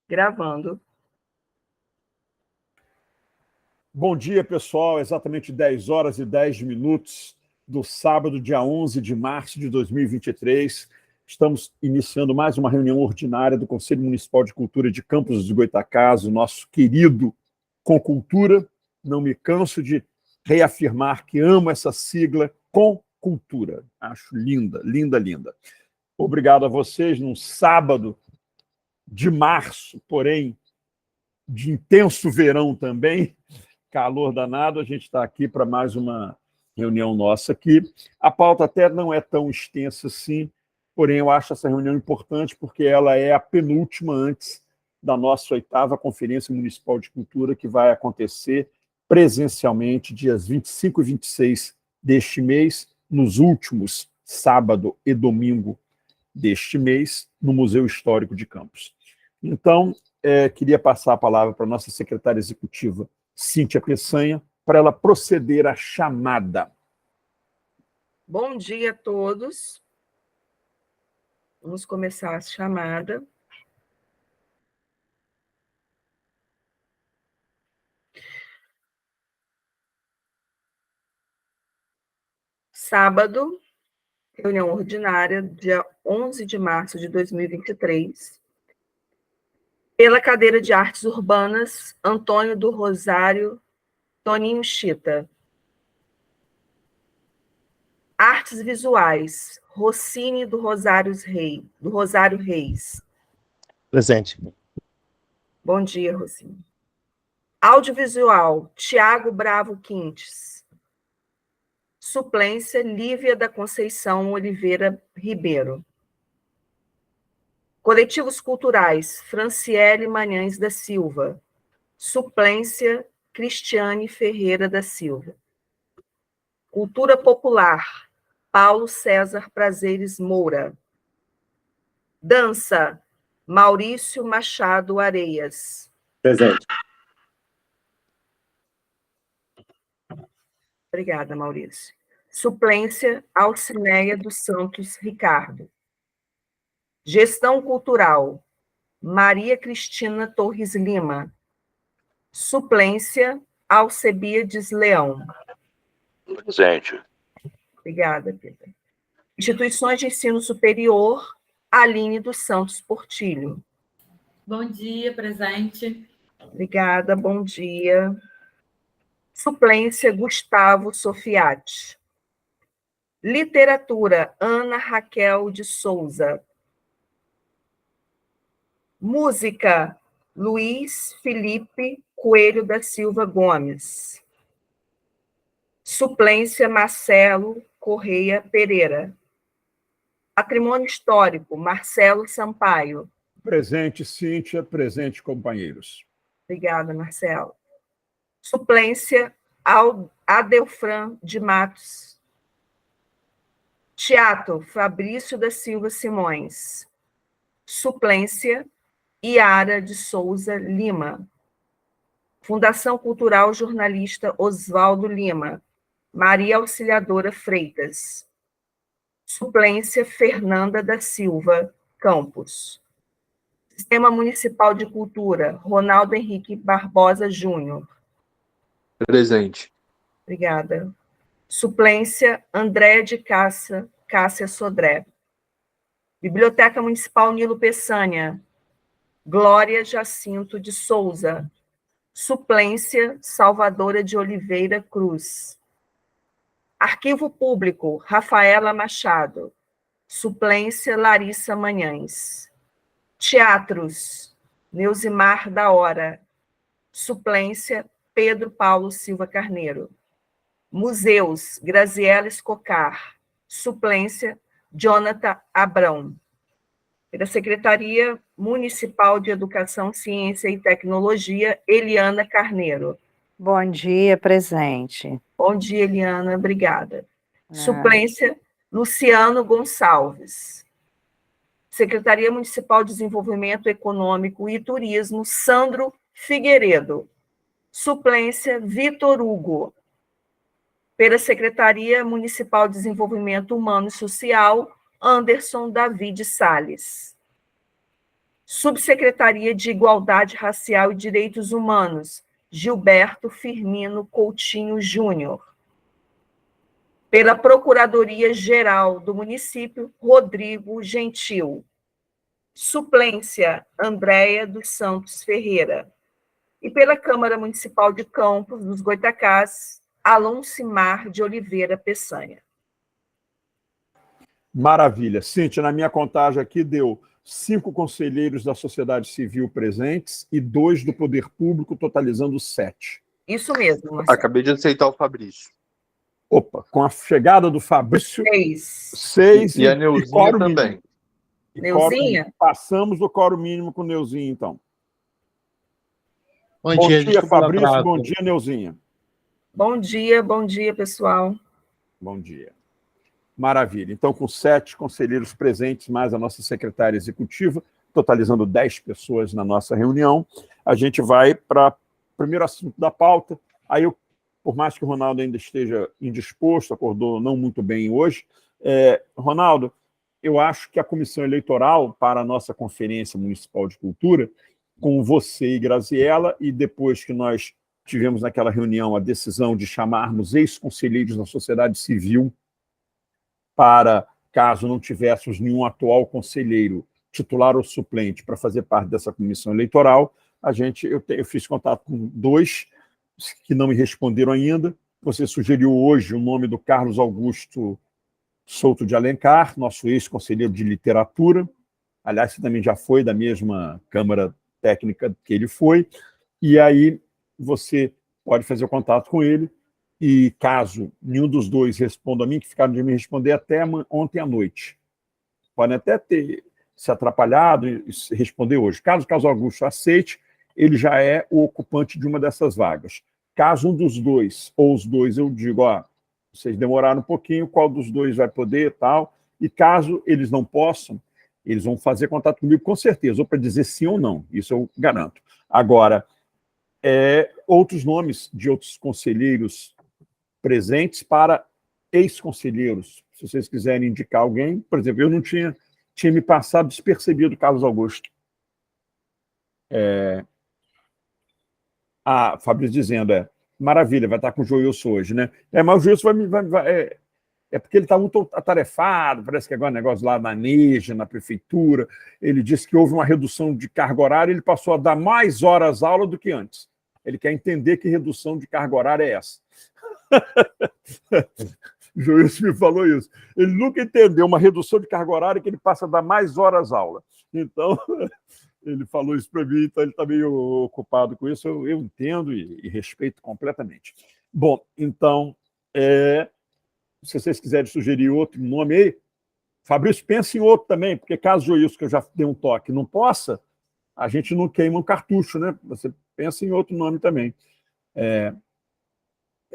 Gravando. Bom dia, pessoal. Exatamente 10 horas e 10 minutos do sábado, dia 11 de março de 2023. Estamos iniciando mais uma reunião ordinária do Conselho Municipal de Cultura de Campos dos Goytacazes, o nosso querido Com Cultura. Não me canso de reafirmar que amo essa sigla, Com Cultura. Acho linda, linda, linda. Obrigado a vocês num sábado de março, porém de intenso verão também, calor danado, a gente está aqui para mais uma reunião nossa aqui. A pauta até não é tão extensa assim, porém eu acho essa reunião importante porque ela é a penúltima antes da nossa 8ª Conferência Municipal de Cultura, que vai acontecer presencialmente dias 25 e 26 deste mês, nos últimos sábado e domingo deste mês, no Museu Histórico de Campos. Então, queria passar a palavra para a nossa secretária executiva, Cíntia Peçanha, para ela proceder à chamada. Bom dia a todos. Vamos começar a chamada. Sábado, reunião ordinária, dia 11 de março de 2023, pela cadeira de Artes Urbanas, Antônio do Rosário Toninho Chita. Artes Visuais, Rossini do Rosário Reis. Presente. Bom dia, Rossini. Audiovisual, Tiago Bravo Quintes. Suplência, Lívia da Conceição Oliveira Ribeiro. Coletivos culturais, Franciele Manhães da Silva. Suplência, Cristiane Ferreira da Silva. Cultura popular, Paulo César Prazeres Moura. Dança, Maurício Machado Areias. Presente. Obrigada, Maurício. Suplência, Alcineia dos Santos Ricardo. Gestão cultural, Maria Cristina Torres Lima. Suplência, Alcebiades Leão. Presente. Obrigada, Pedro. Instituições de ensino superior, Aline dos Santos Portilho. Bom dia, presente. Obrigada, bom dia. Suplência, Gustavo Sofiati. Literatura, Ana Raquel de Souza. Música, Luiz Felipe Coelho da Silva Gomes. Suplência, Marcelo Correia Pereira. Patrimônio Histórico, Marcelo Sampaio. Presente, Cíntia. Presente, companheiros. Obrigada, Marcelo. Suplência, Adelfran de Matos. Teatro, Fabrício da Silva Simões. Suplência, Iara de Souza Lima. Fundação Cultural Jornalista Oswaldo Lima. Maria Auxiliadora Freitas. Suplência, Fernanda da Silva Campos. Sistema Municipal de Cultura, Ronaldo Henrique Barbosa Júnior. Presente. Obrigada. Suplência, Andréa de Cássia Sodré. Biblioteca Municipal Nilo Peçanha. Glória Jacinto de Souza. Suplência, Salvadora de Oliveira Cruz. Arquivo Público, Rafaela Machado. Suplência, Larissa Manhães. Teatros, Neusimar da Hora. Suplência, Pedro Paulo Silva Carneiro. Museus, Graziela Escocar. Suplência, Jonathan Abrão. Pela Secretaria Municipal de Educação, Ciência e Tecnologia, Eliana Carneiro. Bom dia, presente. Bom dia, Eliana, obrigada. Suplência, Luciano Gonçalves. Secretaria Municipal de Desenvolvimento Econômico e Turismo, Sandro Figueiredo. Suplência, Vitor Hugo. Pela Secretaria Municipal de Desenvolvimento Humano e Social, Anderson David Salles. Subsecretaria de Igualdade Racial e Direitos Humanos, Gilberto Firmino Coutinho Júnior. Pela Procuradoria-Geral do Município, Rodrigo Gentil. Suplência, Andréia dos Santos Ferreira. E pela Câmara Municipal de Campos dos Goitacás, Aloncimar de Oliveira Peçanha. Maravilha. Cíntia, na minha contagem aqui deu 5 conselheiros da sociedade civil presentes e 2 do poder público, totalizando 7. Isso mesmo, Marcelo. Acabei de aceitar o Fabrício. Opa, com a chegada do Fabrício, 6 E a Neuzinha quórum também. mínimo. E Neuzinha? passamos o quórum mínimo com o Neuzinho, então. Bom Bom dia, dia, desculpa o Fabrício. atraso. Bom dia, Neuzinha. Bom dia, pessoal. Bom dia. Maravilha. Então, com 7 conselheiros presentes, mais a nossa secretária executiva, totalizando 10 pessoas na nossa reunião, a gente vai para o primeiro assunto da pauta. Aí, por mais que o Ronaldo ainda esteja indisposto, acordou não muito bem hoje, Ronaldo, eu acho que a comissão eleitoral para a nossa Conferência Municipal de Cultura, com você e Graziella, e depois que nós tivemos naquela reunião a decisão de chamarmos ex-conselheiros da sociedade civil para, caso não tivéssemos nenhum atual conselheiro titular ou suplente para fazer parte dessa comissão eleitoral, eu fiz contato com 2 que não me responderam ainda. Você sugeriu hoje o nome do Carlos Augusto Souto de Alencar, nosso ex-conselheiro de literatura. Aliás, você também já foi da mesma Câmara Técnica que ele foi. E aí você pode fazer o contato com ele. E caso nenhum dos 2 responda a mim, que ficaram de me responder até ontem à noite, podem até ter se atrapalhado e responder hoje. Caso Carlos Augusto aceite, ele já é o ocupante de uma dessas vagas. Caso um dos 2, ou os 2, eu digo, vocês demoraram um pouquinho, qual dos 2 vai poder e tal, e caso eles não possam, eles vão fazer contato comigo com certeza, ou para dizer sim ou não, isso eu garanto. Agora, outros nomes de outros conselheiros presentes para ex-conselheiros, se vocês quiserem indicar alguém, por exemplo, eu não tinha me passado despercebido Carlos Augusto. Fabrício dizendo, maravilha, vai estar com o Joilson hoje, né? Mas o Joilson porque ele está muito atarefado, parece que agora é um negócio lá na NEJA, na prefeitura, ele disse que houve uma redução de carga horária, ele passou a dar mais horas aula do que antes. Ele quer entender que redução de carga horária é essa. O Joilson me falou isso. Ele nunca entendeu uma redução de carga horária que ele passa a dar mais horas aula. Então, ele falou isso para mim, então ele está meio ocupado com isso, eu entendo e respeito completamente. Bom, então, se vocês quiserem sugerir outro nome aí, Fabrício, pensa em outro também, porque caso o Joilson, que eu já dei um toque, não possa, a gente não queima um cartucho, né? Você pensa em outro nome também.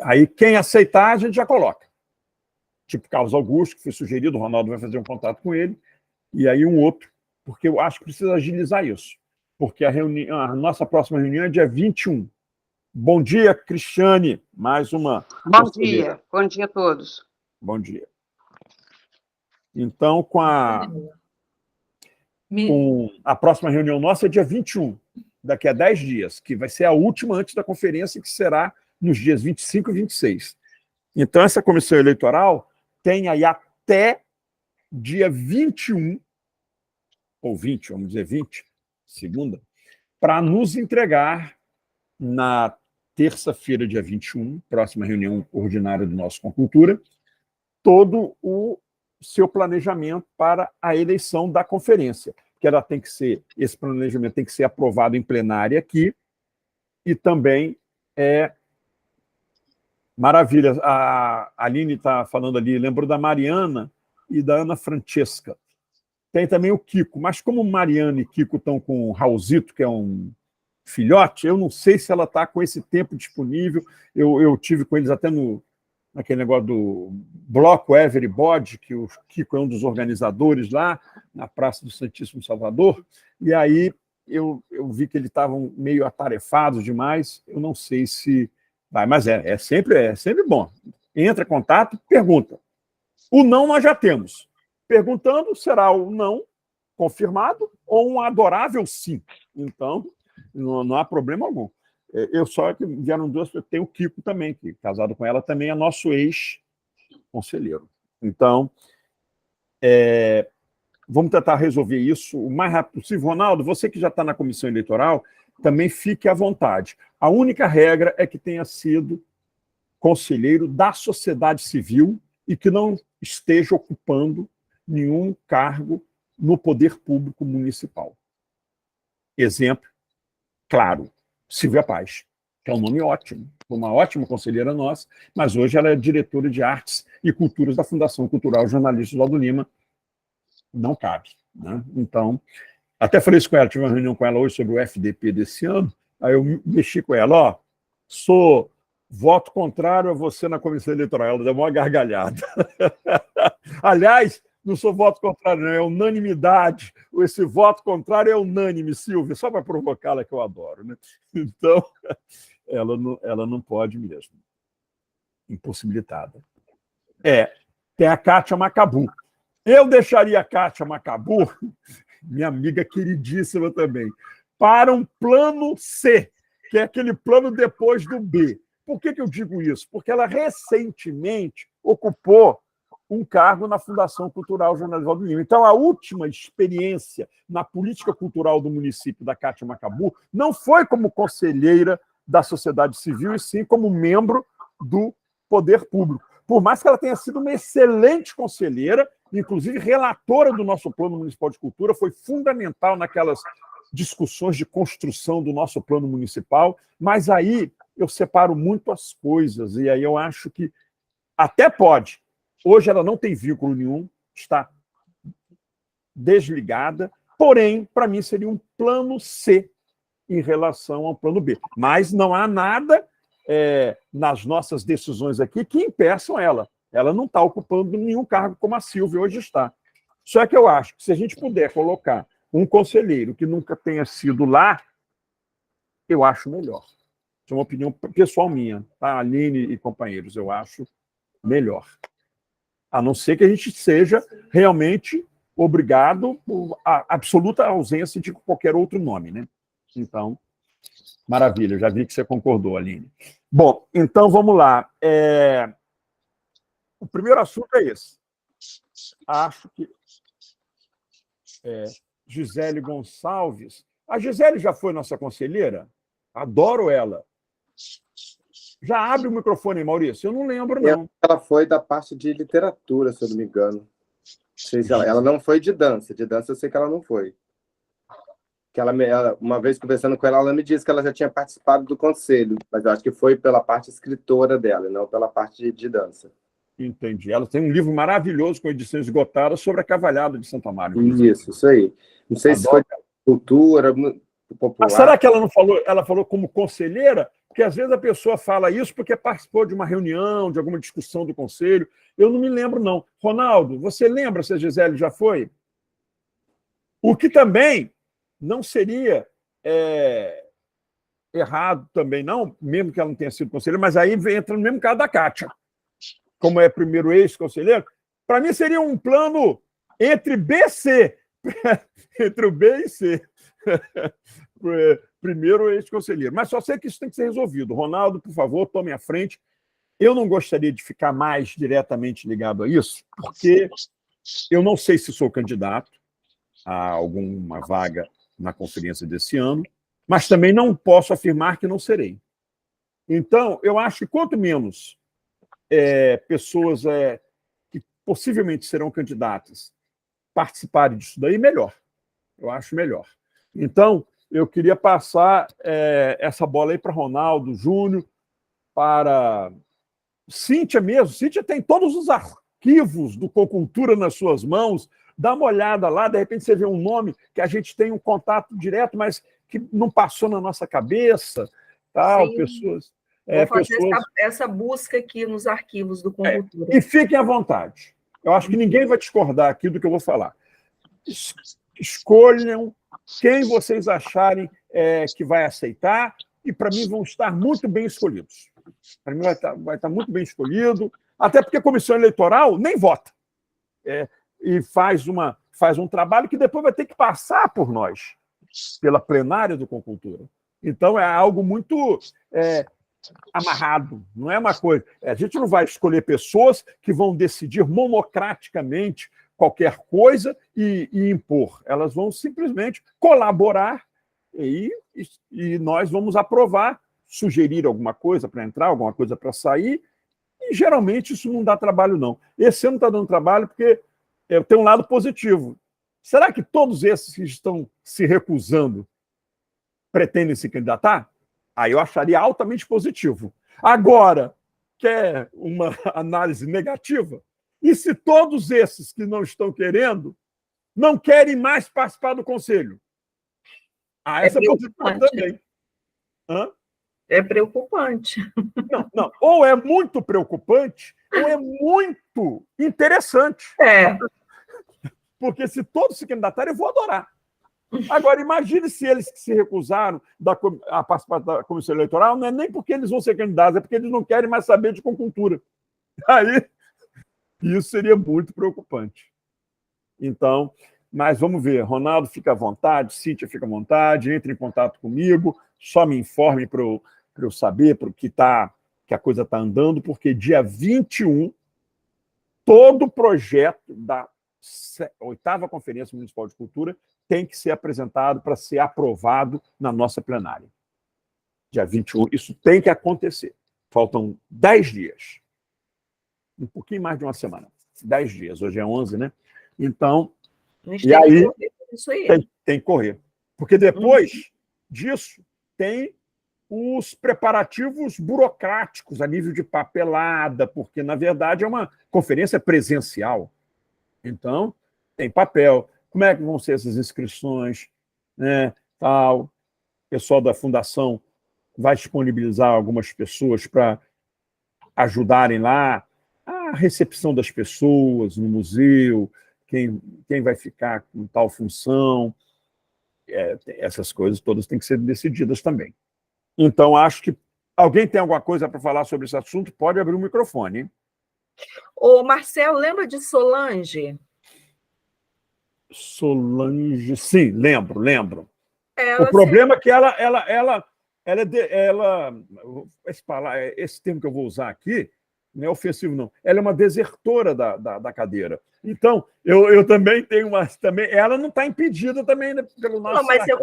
Aí, quem aceitar, a gente já coloca. Tipo Carlos Augusto, que foi sugerido, o Ronaldo vai fazer um contato com ele, e aí um outro, porque eu acho que precisa agilizar isso, porque a nossa próxima reunião é dia 21. Bom dia, Cristiane, mais uma. Bom dia a todos. Bom dia. Então, com a próxima reunião nossa é dia 21, daqui a 10 dias, que vai ser a última antes da conferência, que será nos dias 25 e 26. Então, essa comissão eleitoral tem aí até dia 21, ou 20, vamos dizer 20, segunda, para nos entregar na terça-feira, dia 21, próxima reunião ordinária do nosso Concultura, todo o seu planejamento para a eleição da conferência, que esse planejamento tem que ser aprovado em plenária aqui, e também maravilha, a Aline está falando ali, lembrou da Mariana e da Ana Francesca. Tem também o Kiko, mas como Mariana e Kiko estão com o Raulzito, que é um filhote, eu não sei se ela está com esse tempo disponível. Eu tive com eles até naquele negócio do Bloco Everybody, que o Kiko é um dos organizadores lá, na Praça do Santíssimo Salvador, e aí eu vi que eles estavam meio atarefados demais, eu não sei se vai, mas é sempre bom. Entra em contato, pergunta. O não nós já temos. Perguntando, será o não confirmado ou um adorável sim. Então, não há problema algum. Eu só que vieram duas, tem o Kiko também, que casado com ela também é nosso ex-conselheiro. Então, vamos tentar resolver isso o mais rápido possível. Ronaldo, você que já está na comissão eleitoral, também fique à vontade. A única regra é que tenha sido conselheiro da sociedade civil e que não esteja ocupando nenhum cargo no poder público municipal. Exemplo, claro, Silvia Paz, que é um nome ótimo, uma ótima conselheira nossa, mas hoje ela é diretora de Artes e Culturas da Fundação Cultural Jornalista Oswaldo Lima. Não cabe, né? Então, até falei isso com ela, tive uma reunião com ela hoje sobre o FDP desse ano, aí eu mexi com ela, sou voto contrário a você na comissão eleitoral. Ela deu uma gargalhada. Aliás, não sou voto contrário, não, é unanimidade. Esse voto contrário é unânime, Silvia, só para provocá-la, que eu adoro, né? Então, ela não pode mesmo. Impossibilitada. Tem a Kátia Macabu. Eu deixaria a Kátia Macabu, minha amiga queridíssima também, para um plano C, que é aquele plano depois do B. Por que eu digo isso? Porque ela recentemente ocupou um cargo na Fundação Cultural Jornalista Oswaldo Lima. Então, a última experiência na política cultural do município da Kátia Macabu não foi como conselheira da sociedade civil, e sim como membro do poder público. Por mais que ela tenha sido uma excelente conselheira, inclusive relatora do nosso Plano Municipal de Cultura, foi fundamental naquelas discussões de construção do nosso plano municipal, mas aí eu separo muito as coisas, e aí eu acho que até pode. Hoje ela não tem vínculo nenhum, está desligada, porém, para mim, seria um plano C em relação ao plano B. Mas não há nada nas nossas decisões aqui que impeçam ela. Ela não está ocupando nenhum cargo como a Silvia hoje está. Só que eu acho que se a gente puder colocar um conselheiro que nunca tenha sido lá, eu acho melhor. Isso é uma opinião pessoal minha, tá? Aline e companheiros, eu acho melhor. A não ser que a gente seja realmente obrigado por a absoluta ausência de qualquer outro nome, né? Então, maravilha, já vi que você concordou, Aline. Bom, então vamos lá. O primeiro assunto é esse. Acho que Gisele Gonçalves. A Gisele já foi nossa conselheira? Adoro ela. Já abre o microfone, Maurício. Eu não lembro, não. Ela foi da parte de literatura, se eu não me engano. Não sei se ela não foi de dança. De dança eu sei que ela não foi. Que uma vez conversando com ela me disse que ela já tinha participado do conselho, mas eu acho que foi pela parte escritora dela, não pela parte de dança. Entendi. Ela tem um livro maravilhoso com edição esgotada sobre a Cavalhada de Santo Amaro. Isso aí. Não sei se foi cultura popular. Mas será que ela não falou? Ela falou como conselheira? Porque às vezes a pessoa fala isso porque participou de uma reunião, de alguma discussão do conselho. Eu não me lembro, não. Ronaldo, você lembra se a Gisele já foi? O que também não seria errado também, não, mesmo que ela não tenha sido conselheira, mas aí entra no mesmo caso da Kátia. Como é primeiro ex-conselheiro, para mim seria um plano entre B e C. Entre o B e C. Primeiro ex-conselheiro. Mas só sei que isso tem que ser resolvido. Ronaldo, por favor, tome a frente. Eu não gostaria de ficar mais diretamente ligado a isso, porque eu não sei se sou candidato a alguma vaga na conferência desse ano, mas também não posso afirmar que não serei. Então, eu acho que quanto menos pessoas que possivelmente serão candidatas participarem disso daí, melhor. Eu acho melhor. Então, eu queria passar essa bola aí para Ronaldo Júnior, para Cíntia mesmo. Cíntia tem todos os arquivos do Concultura nas suas mãos. Dá uma olhada lá, de repente você vê um nome que a gente tem um contato direto, mas que não passou na nossa cabeça. Tal, Sim. Pessoas... Vou fazer essa busca aqui nos arquivos do Concultura. E fiquem à vontade. Eu acho que ninguém vai discordar aqui do que eu vou falar. Escolham quem vocês acharem que vai aceitar, e, para mim, vão estar muito bem escolhidos. Para mim, vai estar muito bem escolhido, até porque a comissão eleitoral nem vota. E faz um trabalho que depois vai ter que passar por nós, pela plenária do Concultura. Então, é algo muito amarrado, não é uma coisa. A gente não vai escolher pessoas que vão decidir monocraticamente qualquer coisa e impor. Elas vão simplesmente colaborar e nós vamos aprovar, sugerir alguma coisa para entrar, alguma coisa para sair, e geralmente isso não dá trabalho, não. Esse ano está dando trabalho porque tem um lado positivo. Será que todos esses que estão se recusando pretendem se candidatar? Aí eu acharia altamente positivo. Agora, quer uma análise negativa? E se todos esses que não estão querendo não querem mais participar do Conselho? Essa possibilidade também. Hã? É preocupante. Não. Ou é muito preocupante, ou é muito interessante. Porque se todos se candidatarem, eu vou adorar. Agora, imagine se eles que se recusaram a participar da comissão eleitoral, não é nem porque eles vão ser candidatos, é porque eles não querem mais saber de conjuntura. Aí, isso seria muito preocupante. Então, mas vamos ver. Ronaldo, fica à vontade, Cíntia, fica à vontade, entre em contato comigo, só me informe para eu saber que a coisa está andando, porque dia 21, todo o projeto da 8ª Conferência Municipal de Cultura tem que ser apresentado para ser aprovado na nossa plenária. Dia 21, isso tem que acontecer. Faltam 10 dias. Um pouquinho mais de uma semana. 10 dias. Hoje é 11, né? Então, e aí tem que correr. Porque depois disso tem os preparativos burocráticos a nível de papelada, porque, na verdade, é uma conferência presencial. Então, tem papel. Como é que vão ser essas inscrições? Né? Tal. O pessoal da Fundação vai disponibilizar algumas pessoas para ajudarem lá a recepção das pessoas no museu, quem vai ficar com tal função. Essas coisas todas têm que ser decididas também. Então, acho que alguém tem alguma coisa para falar sobre esse assunto? Pode abrir o microfone. Hein? Ô, Marcelo, lembra de Solange? Solange, sim, lembro. O problema é que esse termo que eu vou usar aqui não é ofensivo, não. Ela é uma desertora da cadeira. Então, eu também tenho ela não está impedida também, né, pela nossa regra.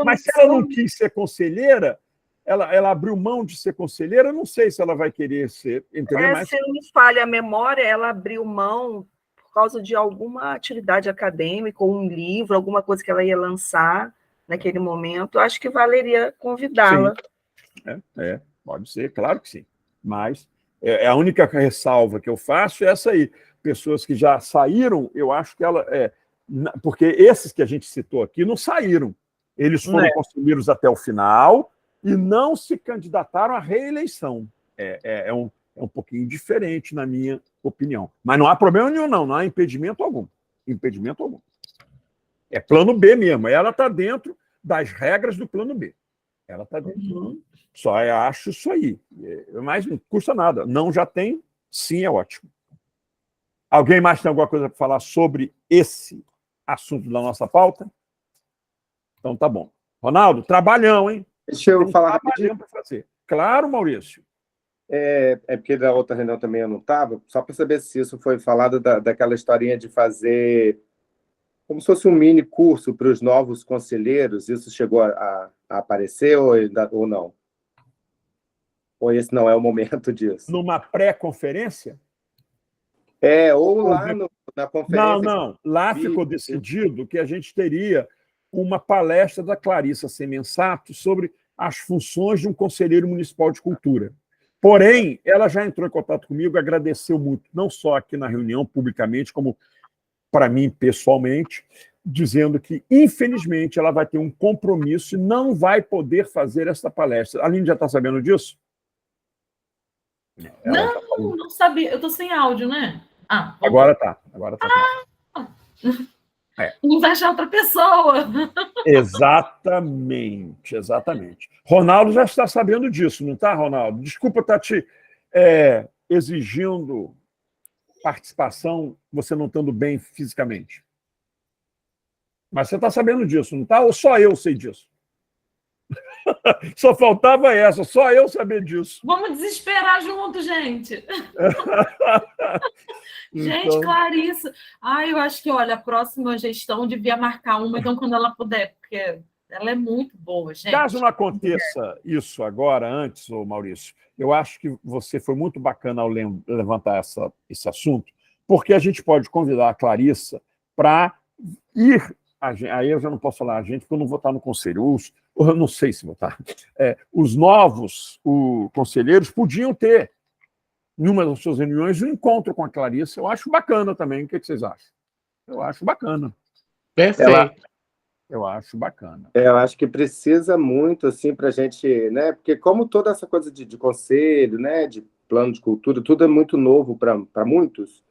Mas se ela não quis ser conselheira, ela abriu mão de ser conselheira, eu não sei se ela vai querer ser. Entendeu? Se não me falha a memória, ela abriu mão por causa de alguma atividade acadêmica, ou um livro, alguma coisa que ela ia lançar naquele momento. Eu acho que valeria convidá-la. Pode ser, claro que sim. Mas a única ressalva que eu faço é essa aí. Pessoas que já saíram, eu acho que porque esses que a gente citou aqui não saíram. Eles foram conselheiros até o final e não se candidataram à reeleição. É um pouquinho diferente, na minha opinião. Mas não há problema nenhum, não há impedimento algum. Impedimento algum. É plano B mesmo. Ela está dentro das regras do plano B. Ela está dentro. Só acho isso aí. Mas não custa nada. Não já tem, sim, é ótimo. Alguém mais tem alguma coisa para falar sobre esse assunto da nossa pauta? Então tá bom. Ronaldo, trabalhão, hein? Deixa eu falar rapidinho. Para fazer. Claro, Maurício. Porque da outra reunião também eu não estava, só para saber se isso foi falado daquela historinha de fazer como se fosse um mini curso para os novos conselheiros. Isso chegou a aparecer ou não? Ou esse não é o momento disso? Numa pré-conferência? Ou lá na conferência. Não. Lá ficou decidido que a gente teria uma palestra da Clarissa Semensato sobre as funções de um conselheiro municipal de cultura. Porém, ela já entrou em contato comigo, agradeceu muito, não só aqui na reunião, publicamente, como para mim, pessoalmente, dizendo que, infelizmente, ela vai ter um compromisso e não vai poder fazer essa palestra. A Aline já está sabendo disso? Não sabia. Eu estou sem áudio, né? Agora está. Vamos achar outra pessoa. Exatamente. Ronaldo já está sabendo disso, não está, Ronaldo? Desculpa estar te exigindo participação, você não estando bem fisicamente. Mas você está sabendo disso, não está? Ou só eu sei disso? Só faltava essa, só eu saber disso. Vamos desesperar junto, gente. Gente, Então, Clarissa. Ai, eu acho que, olha, a próxima gestão devia marcar uma, então, quando ela puder, porque ela é muito boa, gente. caso não aconteça isso agora, antes, ô Maurício, eu acho que você foi muito bacana ao levantar esse assunto, porque a gente pode convidar a Clarissa para ir. Aí eu já não posso falar a gente, porque eu não vou estar no conselho. Eu não sei se vou estar. Os novos conselheiros podiam ter, em uma das suas reuniões, um encontro com a Clarissa. Eu acho bacana também. O que vocês acham? Eu acho bacana. Perfeito. Eu acho bacana. Eu acho que precisa muito, assim, para a gente, né? Porque como toda essa coisa de conselho, né? De plano de cultura, tudo é muito novo para muitos.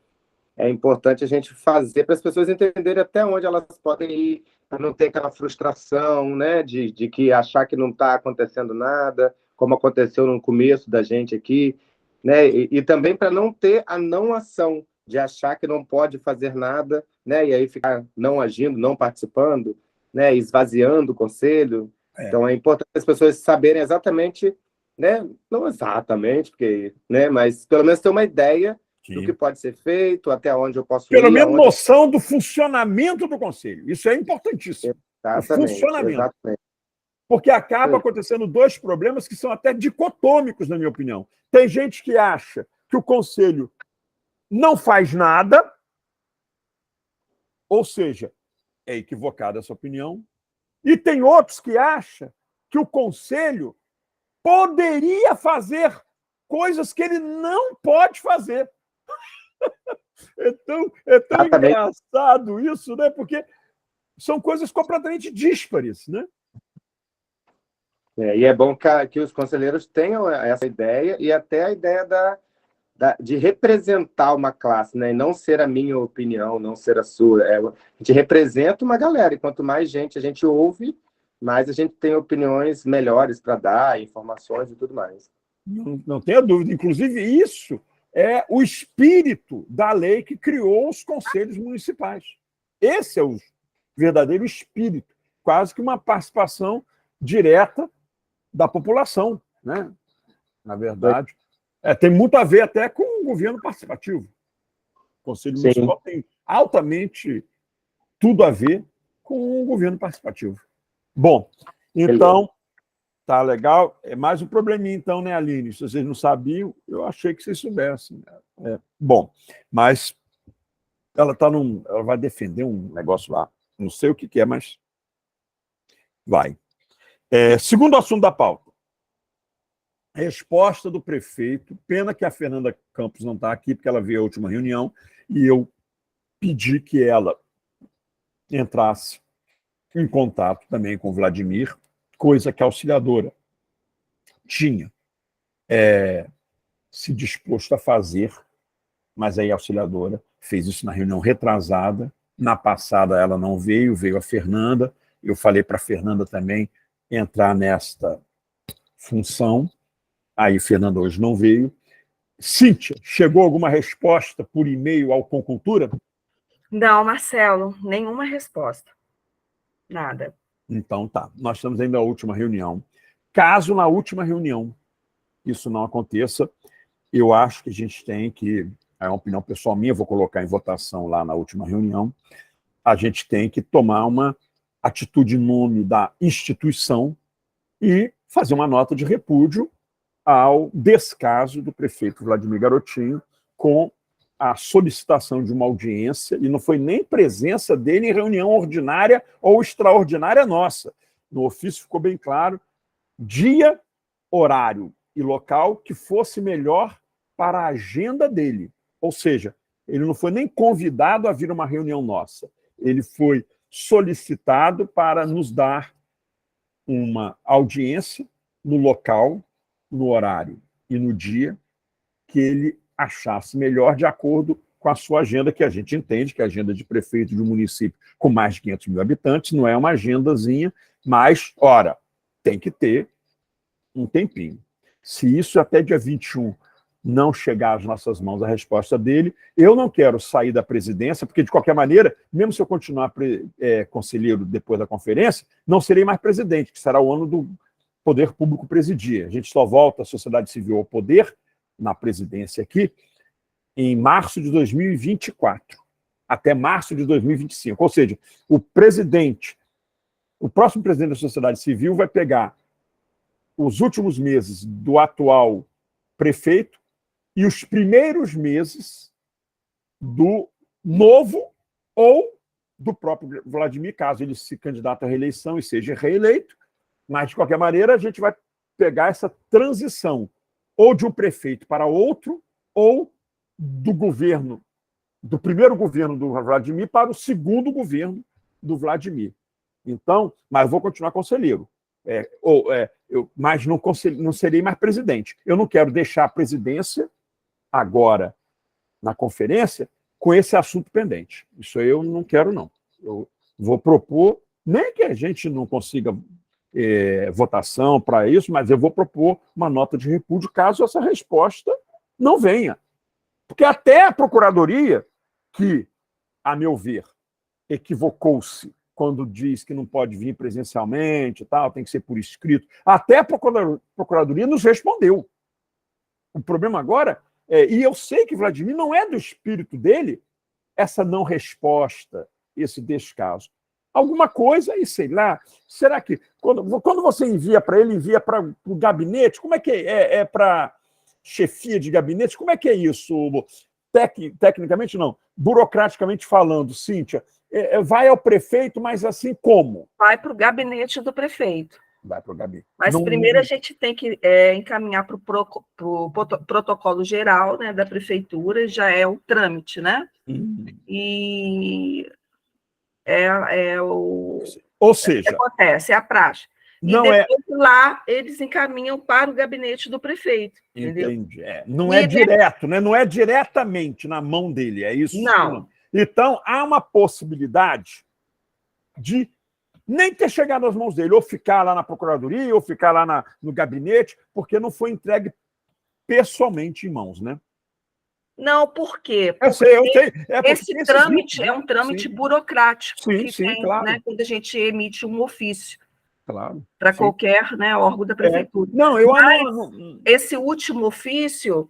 É importante a gente fazer para as pessoas entenderem até onde elas podem ir, para não ter aquela frustração, né? De que achar que não está acontecendo nada, como aconteceu no começo da gente aqui, né? E também para não ter a não ação, de achar que não pode fazer nada, né? E aí ficar não agindo, não participando, né? Esvaziando o conselho. Então é importante as pessoas saberem exatamente, né? Não exatamente, porque, né? Mas pelo menos ter uma ideia do que pode ser feito, até onde eu posso ir. Pelo menos noção do funcionamento do conselho. Isso é importantíssimo. Exatamente, o funcionamento. Exatamente. Porque acaba acontecendo dois problemas que são até dicotômicos, na minha opinião. Tem gente que acha que o conselho não faz nada, ou seja, é equivocada essa opinião, e tem outros que acham que o conselho poderia fazer coisas que ele não pode fazer. Então, é tão engraçado isso, né? Porque são coisas completamente díspares, né? E é bom que os conselheiros tenham essa ideia e até a ideia de representar uma classe, né? E não ser a minha opinião, não ser a sua. A gente representa uma galera, e quanto mais gente a gente ouve, mais a gente tem opiniões melhores para dar, informações e tudo mais. Não tenha dúvida. Inclusive, isso é o espírito da lei que criou os conselhos municipais. Esse é o verdadeiro espírito, quase que uma participação direta da população, né? Na verdade, tem muito a ver até com o governo participativo. O Conselho Municipal tem altamente tudo a ver com o governo participativo. Bom, então, tá legal. É mais um probleminha, então, né, Aline? Se vocês não sabiam, eu achei que vocês soubessem. Bom, mas ela vai defender um negócio lá. Não sei o que é, mas vai. Segundo assunto da pauta. Resposta do prefeito. Pena que a Fernanda Campos não está aqui, porque ela veio à última reunião, e eu pedi que ela entrasse em contato também com o Vladimir, coisa que a auxiliadora tinha se disposto a fazer, mas aí a auxiliadora fez isso na reunião retrasada. Na passada ela não veio, veio a Fernanda. Eu falei para a Fernanda também entrar nesta função. Aí Fernanda hoje não veio. Cíntia, chegou alguma resposta por e-mail ao Concultura? Não, Marcelo, nenhuma resposta. Nada. Então tá, nós estamos ainda na última reunião. Caso na última reunião isso não aconteça, eu acho que a gente tem que, é uma opinião pessoal minha, vou colocar em votação lá na última reunião, a gente tem que tomar uma atitude em nome da instituição e fazer uma nota de repúdio ao descaso do prefeito Vladimir Garotinho com a solicitação de uma audiência, e não foi nem presença dele em reunião ordinária ou extraordinária nossa. No ofício ficou bem claro, dia, horário e local que fosse melhor para a agenda dele. Ou seja, ele não foi nem convidado a vir a uma reunião nossa. Ele foi solicitado para nos dar uma audiência no local, no horário e no dia que ele achasse melhor, de acordo com a sua agenda, que a gente entende que a agenda de prefeito de um município com mais de 500 mil habitantes não é uma agendazinha, mas, ora, tem que ter um tempinho. Se isso até dia 21 não chegar às nossas mãos a resposta dele. Eu não quero sair da presidência, porque, de qualquer maneira, mesmo se eu continuar conselheiro depois da conferência, não serei mais presidente, que será o ano do poder público presidir. A gente só volta a sociedade civil ao poder, na presidência aqui, em março de 2024, até março de 2025. Ou seja, o próximo presidente da sociedade civil vai pegar os últimos meses do atual prefeito e os primeiros meses do novo ou do próprio Vladimir, caso ele se candidate à reeleição e seja reeleito. Mas, de qualquer maneira, a gente vai pegar essa transição ou de um prefeito para outro, ou do primeiro governo do Vladimir para o segundo governo do Vladimir. Então, mas eu vou continuar conselheiro. Mas não serei mais presidente. Eu não quero deixar a presidência agora na conferência com esse assunto pendente. Isso eu não quero, não. Eu vou propor, nem que a gente não consiga votação para isso, mas eu vou propor uma nota de repúdio caso essa resposta não venha. Porque até a Procuradoria, que, a meu ver, equivocou-se quando diz que não pode vir presencialmente, tal, tem que ser por escrito, até a Procuradoria nos respondeu. O problema agora e eu sei que Vladimir não é do espírito dele essa não resposta, esse descaso. Alguma coisa, e sei lá, será que quando você envia para ele, envia para o gabinete, como é que é para chefia de gabinete, como é que é isso? Tecnicamente não, burocraticamente falando, Cíntia, vai ao prefeito, mas assim como? Vai para o gabinete do prefeito. Vai para o gabinete. Mas primeiro a gente tem que encaminhar para o protocolo geral, né, da prefeitura, já é o trâmite, né? E ou seja, acontece, é a praxe. Não e depois lá eles encaminham para o gabinete do prefeito. Entendi. Não é direto, né? Não é diretamente na mão dele, é isso? Não. Então, há uma possibilidade de nem ter chegado às mãos dele, ou ficar lá na Procuradoria, ou ficar lá no gabinete, porque não foi entregue pessoalmente em mãos, né? Não, por quê? Porque eu sei. Esse trâmite é um trâmite burocrático sim, tem, claro. né, quando a gente emite um ofício. Claro. Para qualquer, né, órgão da prefeitura. Não, esse último ofício,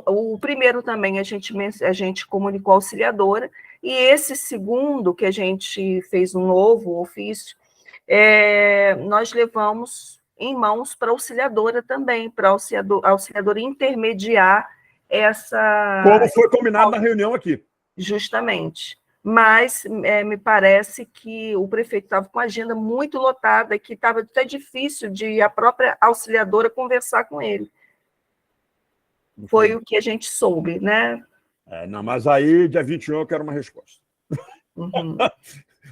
o primeiro também a gente comunicou à auxiliadora, e esse segundo, que a gente fez um novo ofício, nós levamos em mãos para a auxiliadora também, para a auxiliadora intermediar essa... Como foi combinado na reunião aqui. Justamente. Mas me parece que o prefeito estava com a agenda muito lotada, que estava até difícil de a própria auxiliadora conversar com ele. Foi o que a gente soube, né? Não, mas aí, dia 21, eu quero uma resposta. Uhum.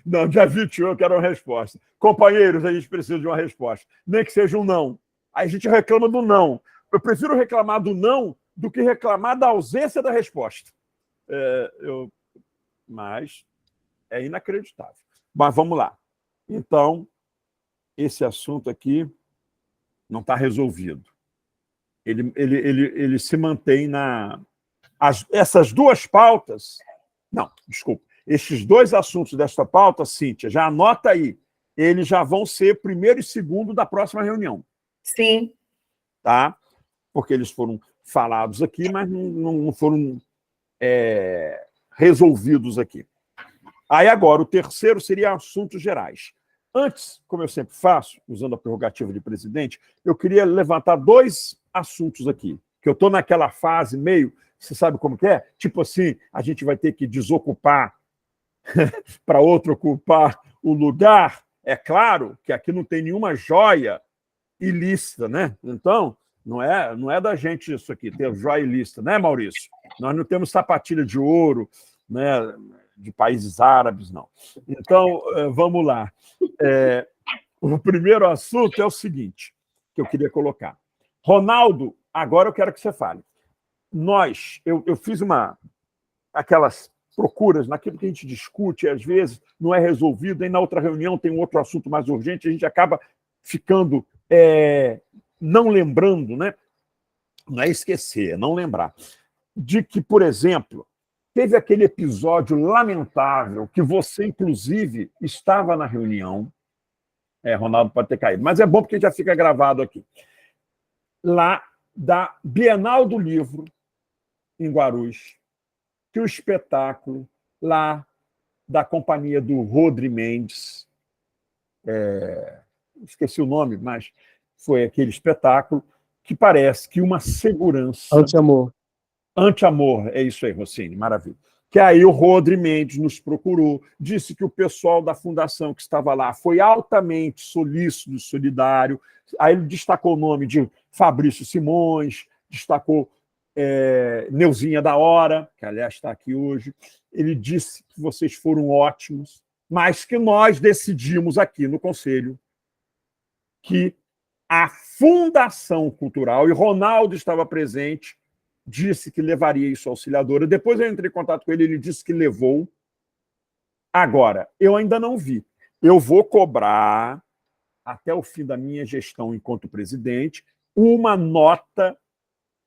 Não, dia 21 eu quero uma resposta. Companheiros, a gente precisa de uma resposta. Nem que seja um não. Aí a gente reclama do não. Eu prefiro reclamar do não do que reclamar da ausência da resposta. Mas é inacreditável. Mas vamos lá. Então, esse assunto aqui não está resolvido. Ele se mantém essas duas pautas... Não, desculpa. Esses dois assuntos desta pauta, Cíntia, já anota aí. Eles já vão ser primeiro e segundo da próxima reunião. Sim. Tá? Porque eles foram falados aqui, mas não foram resolvidos aqui. Aí agora, o terceiro seria assuntos gerais. Antes, como eu sempre faço, usando a prerrogativa de presidente, eu queria levantar dois assuntos aqui, que eu estou naquela fase meio, você sabe como que é? Tipo assim, a gente vai ter que desocupar para outro ocupar o lugar. É claro que aqui não tem nenhuma joia ilícita, né? Então, não é da gente isso aqui, ter joia ilícita, né, Maurício? Nós não temos sapatilha de ouro, né, de países árabes, não. Então, vamos lá. O primeiro assunto é o seguinte, que eu queria colocar. Ronaldo, agora eu quero que você fale. Eu fiz aquelas procuras naquilo que a gente discute, e às vezes não é resolvido, aí na outra reunião tem um outro assunto mais urgente, a gente acaba ficando não lembrando, né? não é esquecer, é não lembrar, de que, por exemplo, teve aquele episódio lamentável que você, inclusive, estava na reunião. Ronaldo pode ter caído, mas é bom porque já fica gravado aqui. Lá da Bienal do Livro, em Guarulhos, que o espetáculo lá da companhia do Rodri Mendes, esqueci o nome, mas foi aquele espetáculo que parece que uma segurança... Anti-amor. Anti-amor, é isso aí, Rossini, maravilha. Que aí o Rodri Mendes nos procurou, disse que o pessoal da fundação que estava lá foi altamente solícito e solidário. Aí ele destacou o nome de Fabrício Simões, destacou Neuzinha da Hora, que aliás está aqui hoje. Ele disse que vocês foram ótimos, mas que nós decidimos aqui no Conselho que a Fundação Cultural, e Ronaldo estava presente, disse que levaria isso à auxiliadora. Depois eu entrei em contato com ele, ele disse que levou. Agora, eu ainda não vi. Eu vou cobrar, até o fim da minha gestão enquanto presidente, uma nota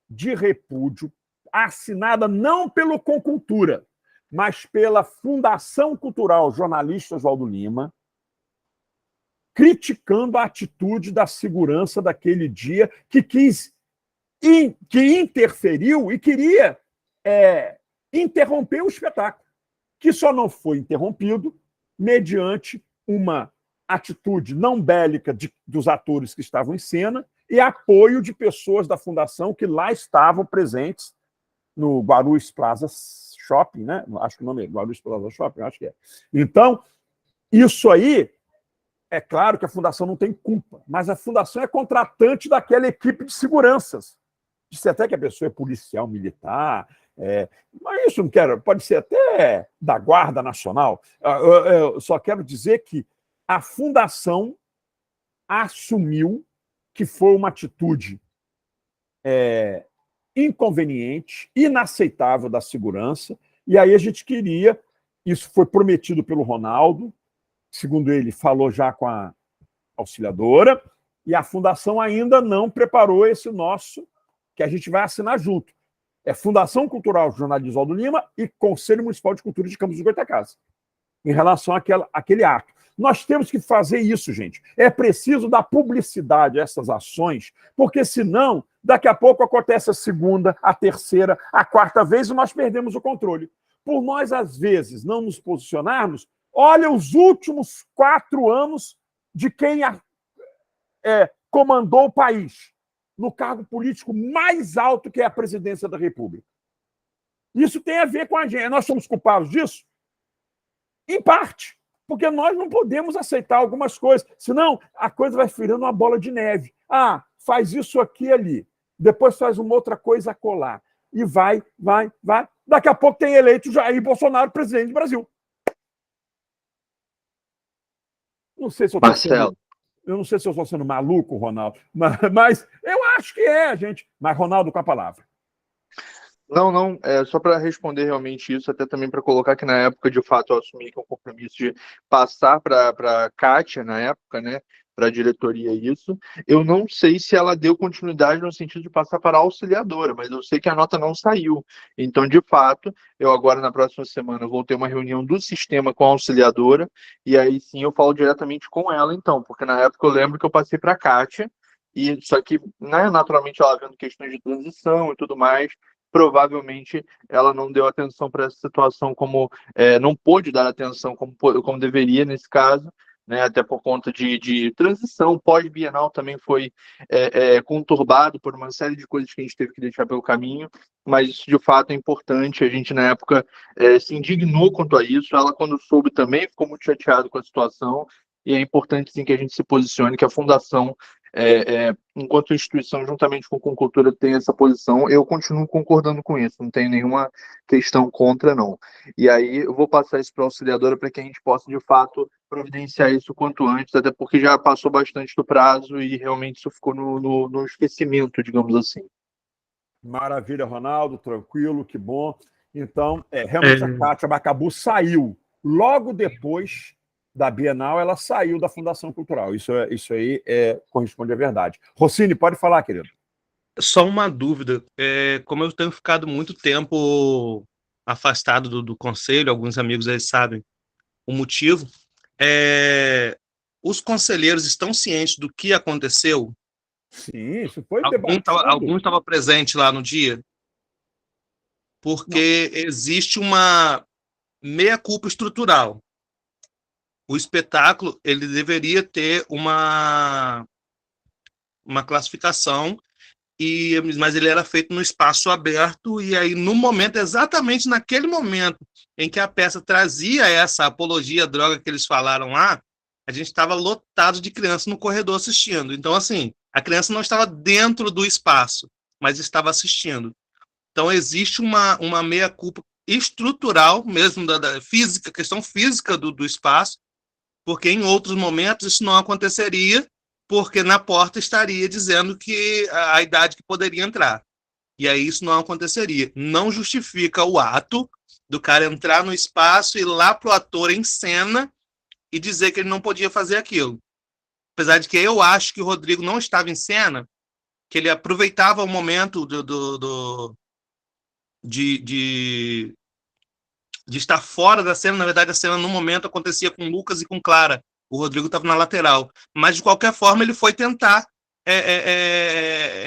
de repúdio assinada não pelo Concultura, mas pela Fundação Cultural Jornalista Oswaldo Lima, criticando a atitude da segurança daquele dia que interferiu e queria interromper o espetáculo, que só não foi interrompido mediante uma atitude não bélica dos atores que estavam em cena e apoio de pessoas da Fundação que lá estavam presentes no Guarulhos Plaza Shopping, né? Acho que o nome é Guarulhos Plaza Shopping, acho que é. Então, isso aí, é claro que a Fundação não tem culpa, mas a Fundação é contratante daquela equipe de seguranças. Disse até que a pessoa é policial militar, mas isso não quero, pode ser até da Guarda Nacional. Eu só quero dizer que a Fundação assumiu que foi uma atitude inconveniente, inaceitável da segurança, e aí a gente queria, isso foi prometido pelo Ronaldo, segundo ele, falou já com a auxiliadora, e a Fundação ainda não preparou esse nosso, que a gente vai assinar junto. É Fundação Cultural Jornalista Oswaldo Lima e Conselho Municipal de Cultura de Campos dos Goytacazes, em relação àquele ato. Nós temos que fazer isso, gente. É preciso dar publicidade a essas ações, porque senão, daqui a pouco acontece a segunda, a terceira, a quarta vez e nós perdemos o controle. Por nós, às vezes, não nos posicionarmos, olha os últimos 4 anos de quem comandou o país no cargo político mais alto, que é a presidência da República. Isso tem a ver com a gente. Nós somos culpados disso? Em parte, porque nós não podemos aceitar algumas coisas, senão a coisa vai virando uma bola de neve. Faz isso aqui e ali, depois faz uma outra coisa acolá. E vai. Daqui a pouco tem eleito Jair Bolsonaro presidente do Brasil. Não sei se eu estou sendo maluco, Ronaldo, mas eu acho que gente. Mas, Ronaldo, com a palavra. Não, só para responder realmente isso, até também para colocar que na época, de fato, eu assumi que é um compromisso de passar para a Kátia, na época, né, para a diretoria isso. Eu não sei se ela deu continuidade no sentido de passar para a auxiliadora, mas eu sei que a nota não saiu. Então, de fato, eu agora, na próxima semana, vou ter uma reunião do sistema com a auxiliadora, e aí sim eu falo diretamente com ela, então, porque na época eu lembro que eu passei para a Kátia, e só que, né, naturalmente, ela vendo questões de transição e tudo mais, provavelmente ela não deu atenção para essa situação não pôde dar atenção como deveria nesse caso, né, até por conta de transição. Pós-bienal também foi conturbado por uma série de coisas que a gente teve que deixar pelo caminho, mas isso de fato é importante. A gente na época se indignou quanto a isso, ela quando soube também ficou muito chateada com a situação, e é importante sim que a gente se posicione, que a Fundação enquanto instituição, juntamente com a Concultura, tem essa posição. Eu continuo concordando com isso, não tem nenhuma questão contra, não. E aí eu vou passar isso para a auxiliadora para que a gente possa, de fato, providenciar isso o quanto antes, até porque já passou bastante do prazo e realmente isso ficou no esquecimento, digamos assim. Maravilha, Ronaldo, tranquilo, que bom. Então, realmente a Kátia Bacabu saiu logo depois da Bienal, ela saiu da Fundação Cultural. Isso aí corresponde à verdade. Rossini, pode falar, querido. Só uma dúvida, como eu tenho ficado muito tempo afastado do conselho, alguns amigos aí sabem o motivo, os conselheiros estão cientes do que aconteceu? Sim, isso foi Algum debatido. estava presente lá no dia? Porque existe uma meia-culpa estrutural. O espetáculo ele deveria ter uma classificação, mas ele era feito no espaço aberto, e aí, no momento, exatamente naquele momento em que a peça trazia essa apologia à droga que eles falaram lá, a gente estava lotado de crianças no corredor assistindo. Então, assim, a criança não estava dentro do espaço, mas estava assistindo. Então, existe uma meia-culpa estrutural, mesmo da física, questão física do espaço, porque em outros momentos isso não aconteceria, porque na porta estaria dizendo que a idade que poderia entrar. E aí isso não aconteceria. Não justifica o ato do cara entrar no espaço e ir lá pro ator em cena e dizer que ele não podia fazer aquilo. Apesar de que eu acho que o Rodrigo não estava em cena, que ele aproveitava o momento de estar fora da cena. Na verdade, a cena no momento acontecia com Lucas e com Clara. O Rodrigo estava na lateral. Mas, de qualquer forma, ele foi tentar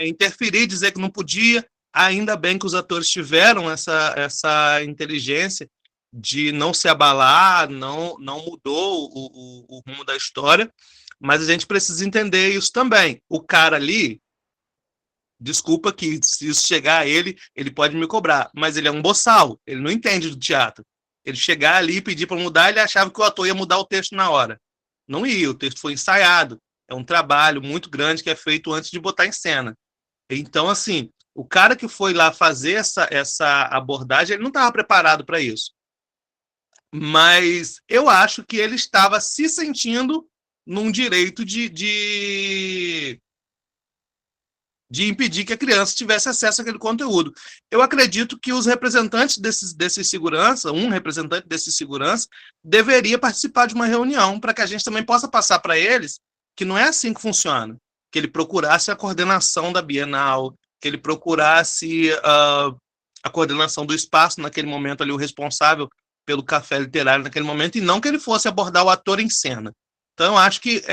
interferir, dizer que não podia. Ainda bem que os atores tiveram essa inteligência de não se abalar, não mudou o rumo da história, mas a gente precisa entender isso também. O cara ali, desculpa que se isso chegar a ele, ele pode me cobrar, mas ele é um boçal, ele não entende do teatro. Ele chegar ali e pedir para mudar, ele achava que o ator ia mudar o texto na hora. Não ia, o texto foi ensaiado. É um trabalho muito grande que é feito antes de botar em cena. Então, assim, o cara que foi lá fazer essa abordagem, ele não estava preparado para isso. Mas eu acho que ele estava se sentindo num direito de impedir que a criança tivesse acesso àquele conteúdo. Eu acredito que os representantes desse segurança, um representante desse segurança, deveria participar de uma reunião para que a gente também possa passar para eles que não é assim que funciona, que ele procurasse a coordenação da Bienal, que ele procurasse a coordenação do espaço naquele momento ali, o responsável pelo café literário naquele momento, e não que ele fosse abordar o ator em cena. Então, eu acho que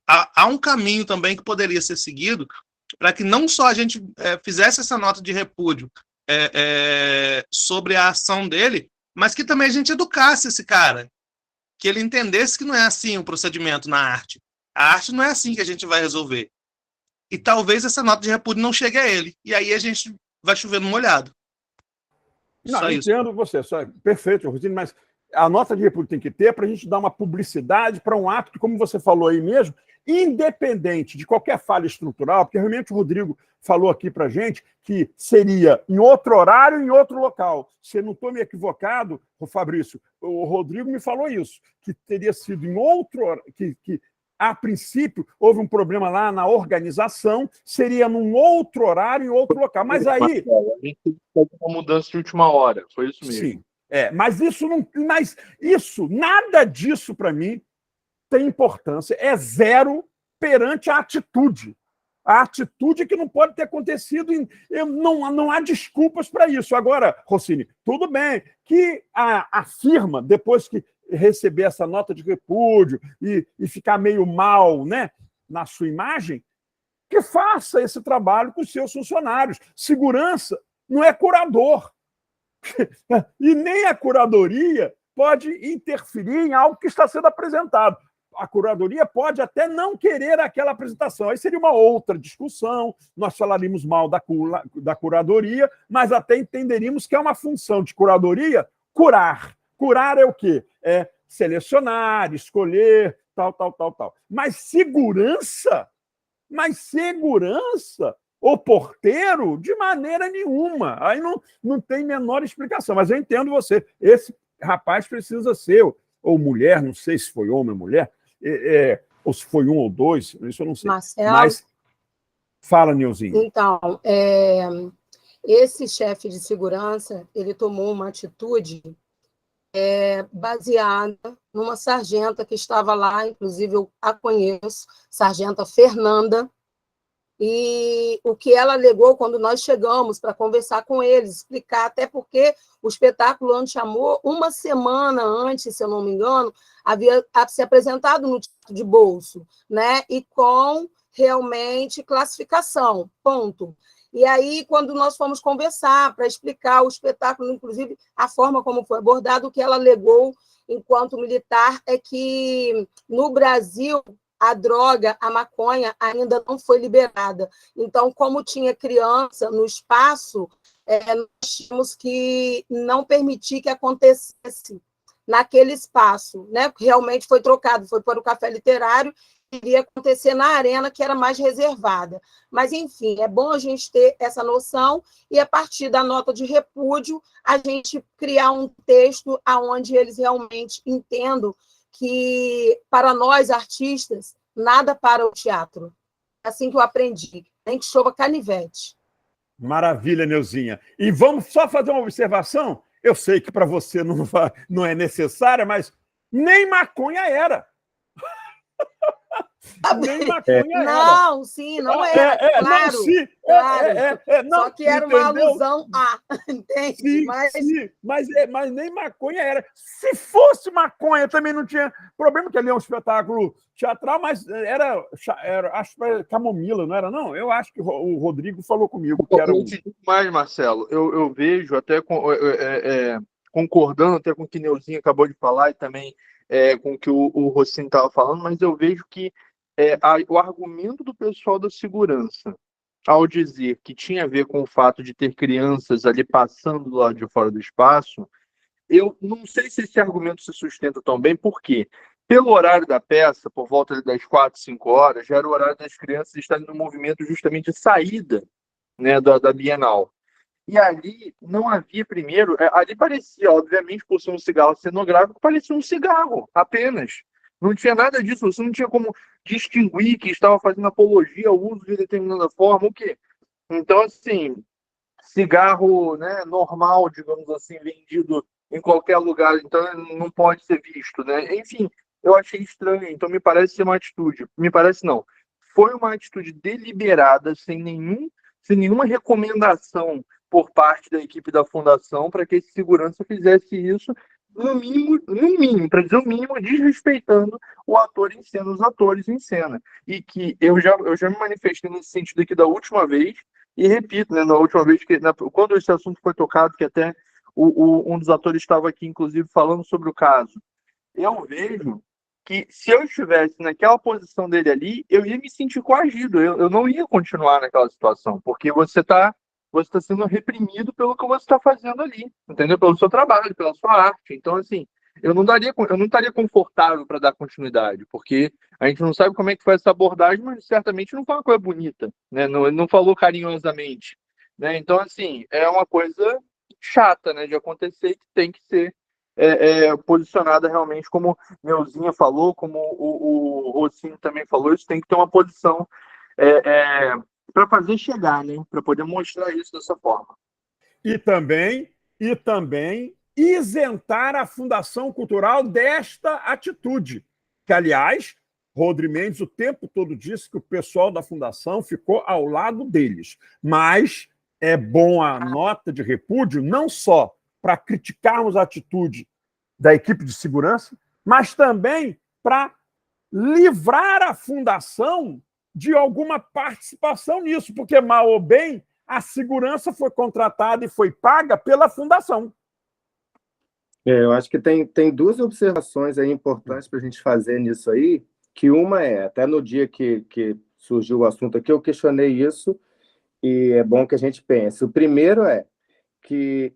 há um caminho também que poderia ser seguido para que não só a gente fizesse essa nota de repúdio sobre a ação dele, mas que também a gente educasse esse cara, que ele entendesse que não é assim o procedimento na arte. A arte não é assim que a gente vai resolver. E talvez essa nota de repúdio não chegue a ele. E aí a gente vai chover no molhado. Não, Só isso. entendo você, perfeito, Rosine, mas a nota de repúdio tem que ter para a gente dar uma publicidade para um ato que, como você falou aí mesmo, independente de qualquer falha estrutural, porque realmente o Rodrigo falou aqui para a gente que seria em outro horário, em outro local. Se eu não estou me equivocado, Fabrício, o Rodrigo me falou isso, que teria sido em outro horário, que a princípio houve um problema lá na organização, seria num outro horário, em outro local. Mas aí... A gente teve uma mudança de última hora, foi isso mesmo. Sim, mas isso não... Mas isso, nada disso para mim tem importância, é zero perante a atitude. A atitude que não pode ter acontecido, não há desculpas para isso. Agora, Rossini, tudo bem que a firma, depois que receber essa nota de repúdio e ficar meio mal, né, na sua imagem, que faça esse trabalho com os seus funcionários. Segurança não é curador. E nem a curadoria pode interferir em algo que está sendo apresentado. A curadoria pode até não querer aquela apresentação. Aí seria uma outra discussão, nós falaríamos mal da curadoria, mas até entenderíamos que é uma função de curadoria curar. Curar é o quê? É selecionar, escolher, tal. Mas segurança, o porteiro, de maneira nenhuma. Aí não tem menor explicação. Mas eu entendo você. Esse rapaz precisa ser, ou mulher, não sei se foi homem ou mulher, ou se foi um ou dois, isso eu não sei. Marcelo, mas fala, Nilzinho. Então, esse chefe de segurança, ele tomou uma atitude baseada numa sargenta que estava lá, inclusive eu a conheço, sargenta Fernanda, E o que ela alegou quando nós chegamos para conversar com eles, explicar, até porque o espetáculo Anti-Amor, uma semana antes, se eu não me engano, havia se apresentado no Teatro de Bolso, né? E com realmente classificação, ponto. E aí, quando nós fomos conversar para explicar o espetáculo, inclusive a forma como foi abordado, o que ela alegou enquanto militar é que no Brasil a droga, a maconha, ainda não foi liberada. Então, como tinha criança no espaço, nós tínhamos que não permitir que acontecesse naquele espaço, né? Realmente foi trocado, foi para o café literário, iria acontecer na arena, que era mais reservada. Mas, enfim, é bom a gente ter essa noção e, a partir da nota de repúdio, a gente criar um texto onde eles realmente entendam que, para nós, artistas, nada para o teatro. É assim que eu aprendi. Nem que chova canivete. Maravilha, Neuzinha. E vamos só fazer uma observação? Eu sei que para você não é necessária, mas nem maconha era. Nem maconha era. Não, sim, não era. Claro, não, sim, claro. não, só que era uma entendeu? alusão a, entende? Sim, mas nem maconha era. Se fosse maconha, também não tinha problema, que ali é um espetáculo teatral, mas acho que era camomila, não era? Não, eu acho que o Rodrigo falou comigo que era mais, Marcelo, eu vejo até concordando até com o que o Neuzinho acabou de falar e também com o que o Rocinho estava falando, mas eu vejo que o argumento do pessoal da segurança, ao dizer que tinha a ver com o fato de ter crianças ali passando do lado de fora do espaço, eu não sei se esse argumento se sustenta tão bem, porque pelo horário da peça, por volta das 4, 5 horas, já era o horário das crianças estarem no movimento justamente de saída, né, da Bienal. E ali não havia, primeiro, ali parecia, obviamente, por ser um cigarro cenográfico, parecia um cigarro, apenas. Não tinha nada disso, você não tinha como distinguir que estava fazendo apologia ao uso de determinada forma, o quê? Então, assim, cigarro, né, normal, digamos assim, vendido em qualquer lugar, então não pode ser visto, né? Enfim, eu achei estranho, então me parece ser uma atitude, me parece não, foi uma atitude deliberada, sem nenhuma recomendação por parte da equipe da Fundação para que esse segurança fizesse isso, no mínimo, para dizer o mínimo, desrespeitando o ator em cena, os atores em cena. E que eu já me manifestei nesse sentido aqui da última vez, e repito, né, na última vez, quando esse assunto foi tocado, que até um dos atores estava aqui, inclusive, falando sobre o caso, eu vejo que se eu estivesse naquela posição dele ali, eu ia me sentir coagido, eu não ia continuar naquela situação, porque você está sendo reprimido pelo que você está fazendo ali, entendeu? Pelo seu trabalho, pela sua arte. Então, assim, eu não estaria confortável para dar continuidade, porque a gente não sabe como é que foi essa abordagem, mas certamente não foi uma coisa bonita, né? Não falou carinhosamente, né? Então, assim, é uma coisa chata, né, de acontecer, que tem que ser posicionada realmente, como Neuzinha falou, como o Rocinho também falou, isso tem que ter uma posição para fazer chegar, né? Para poder mostrar isso dessa forma. E também isentar a Fundação Cultural desta atitude, que, aliás, Rodrigo Mendes o tempo todo disse que o pessoal da Fundação ficou ao lado deles. Mas é bom a nota de repúdio não só para criticarmos a atitude da equipe de segurança, mas também para livrar a Fundação de alguma participação nisso, porque, mal ou bem, a segurança foi contratada e foi paga pela Fundação. Eu acho que tem duas observações aí importantes para a gente fazer nisso aí, que uma até no dia que surgiu o assunto aqui, eu questionei isso, e é bom que a gente pense. O primeiro é que,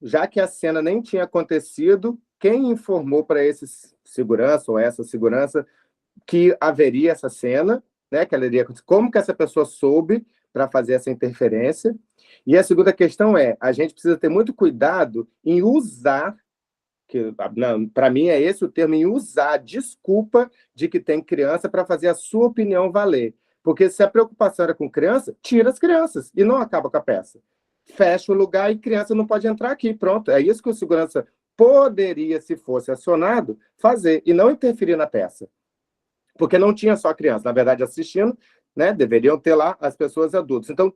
já que a cena nem tinha acontecido, quem informou para esse segurança ou essa segurança que haveria essa cena, né, que ela iria acontecer? Como que essa pessoa soube para fazer essa interferência? E a segunda questão a gente precisa ter muito cuidado em usar, para mim é esse o termo, em usar a desculpa de que tem criança para fazer a sua opinião valer. Porque se a preocupação era com criança, tira as crianças e não acaba com a peça. Fecha o lugar e criança não pode entrar aqui, pronto. É isso que o segurança poderia, se fosse acionado, fazer, e não interferir na peça. Porque não tinha só criança, na verdade, assistindo, né? Deveriam ter lá as pessoas adultas. Então,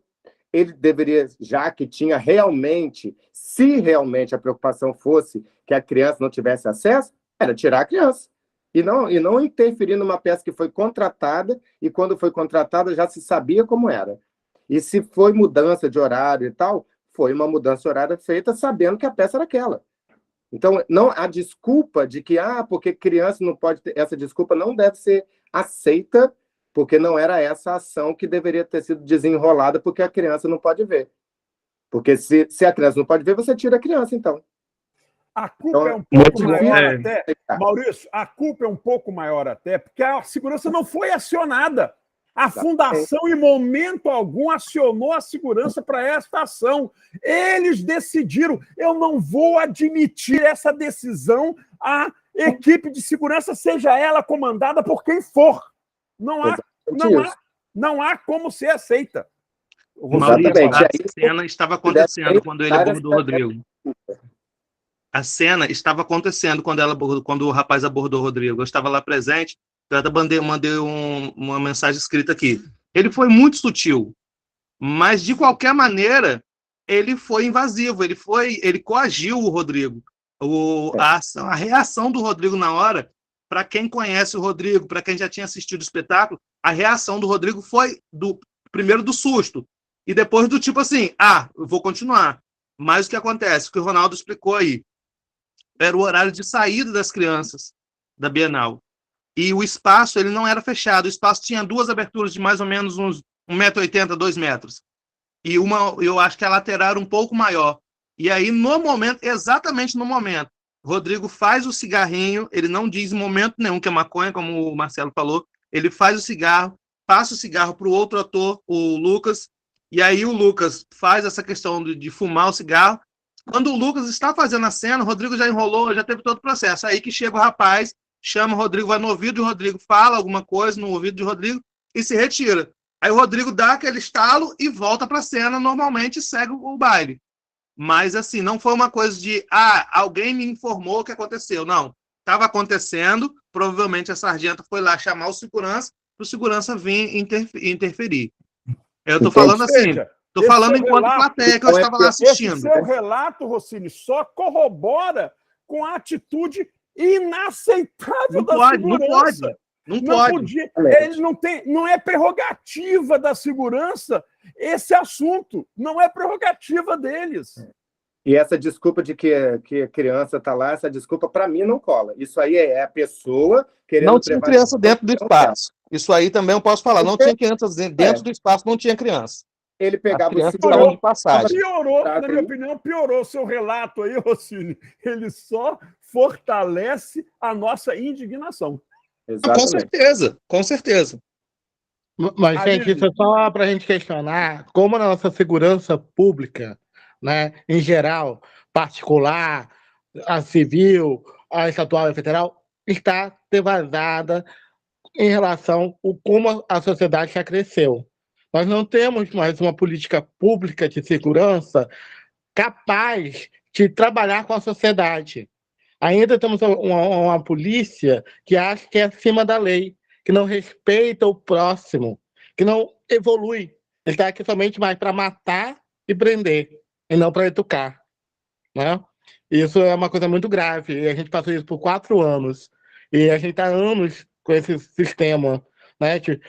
ele deveria, já que tinha realmente, se realmente a preocupação fosse que a criança não tivesse acesso, era tirar a criança. E não interferir numa peça que foi contratada, e quando foi contratada já se sabia como era. E se foi mudança de horário e tal, foi uma mudança de horário feita sabendo que a peça era aquela. Então, não, a desculpa de que, porque criança não pode ter, essa desculpa não deve ser aceita, porque não era essa ação que deveria ter sido desenrolada, porque a criança não pode ver. Porque se a criança não pode ver, você tira a criança, então. A culpa é um pouco maior é. até, Maurício, a culpa é um pouco maior até, porque a segurança não foi acionada. A fundação, em momento algum, acionou a segurança para esta ação. Eles decidiram. Eu não vou admitir essa decisão. A equipe de segurança, seja ela comandada por quem for. Não há como ser aceita. Maurício, a cena estava acontecendo quando ele abordou o Rodrigo. A cena estava acontecendo quando o rapaz abordou o Rodrigo. Eu estava lá presente, eu até mandei uma mensagem escrita aqui. Ele foi muito sutil, mas, de qualquer maneira, ele foi invasivo, ele coagiu o Rodrigo. A reação do Rodrigo na hora, para quem conhece o Rodrigo, para quem já tinha assistido o espetáculo, a reação do Rodrigo foi primeiro do susto, e depois do tipo assim, eu vou continuar. Mas o que acontece? O que o Ronaldo explicou aí, era o horário de saída das crianças da Bienal. E o espaço ele não era fechado. O espaço tinha duas aberturas de mais ou menos uns 1,80 m, 2 metros. E eu acho que a lateral era um pouco maior. E aí, exatamente no momento, Rodrigo faz o cigarrinho, ele não diz em momento nenhum que é maconha, como o Marcelo falou, ele faz o cigarro, passa o cigarro para o outro ator, o Lucas, e aí o Lucas faz essa questão de fumar o cigarro. Quando o Lucas está fazendo a cena, o Rodrigo já enrolou, já teve todo o processo. Aí que chega o rapaz, chama o Rodrigo, vai no ouvido de Rodrigo, fala alguma coisa no ouvido de Rodrigo e se retira. Aí o Rodrigo dá aquele estalo e volta para a cena, normalmente segue o baile. Mas, assim, não foi uma coisa de, alguém me informou o que aconteceu. Não, estava acontecendo, provavelmente a sargenta foi lá chamar o segurança, para o segurança vir interferir. Eu estou falando assim... Estou falando enquanto plateia, que eu estava lá assistindo. Esse seu relato, Rossini, só corrobora com a atitude inaceitável da segurança. Não pode. Ele não é prerrogativa da segurança esse assunto. Não é prerrogativa deles. E essa desculpa de que a criança está lá, essa desculpa, para mim, não cola. Isso aí é a pessoa querendo... Não tinha criança dentro do espaço. Isso aí também eu posso falar. Não tinha criança dentro do espaço, não tinha criança. Ele pegava o segurança de passagem. Piorou, na minha opinião, piorou o seu relato aí, Rossini. Ele só fortalece a nossa indignação. Exatamente. Com certeza. Mas, gente, isso é só para a gente questionar como a nossa segurança pública, né, em geral, particular, a civil, a estadual e a federal, está devasada em relação a como a sociedade já cresceu. Nós não temos mais uma política pública de segurança capaz de trabalhar com a sociedade. Ainda temos uma polícia que acha que é acima da lei, que não respeita o próximo, que não evolui. Ele está aqui somente mais para matar e prender, e não para educar. Né? Isso é uma coisa muito grave. E a gente passou isso por 4 anos. E a gente está há anos com esse sistema, né, de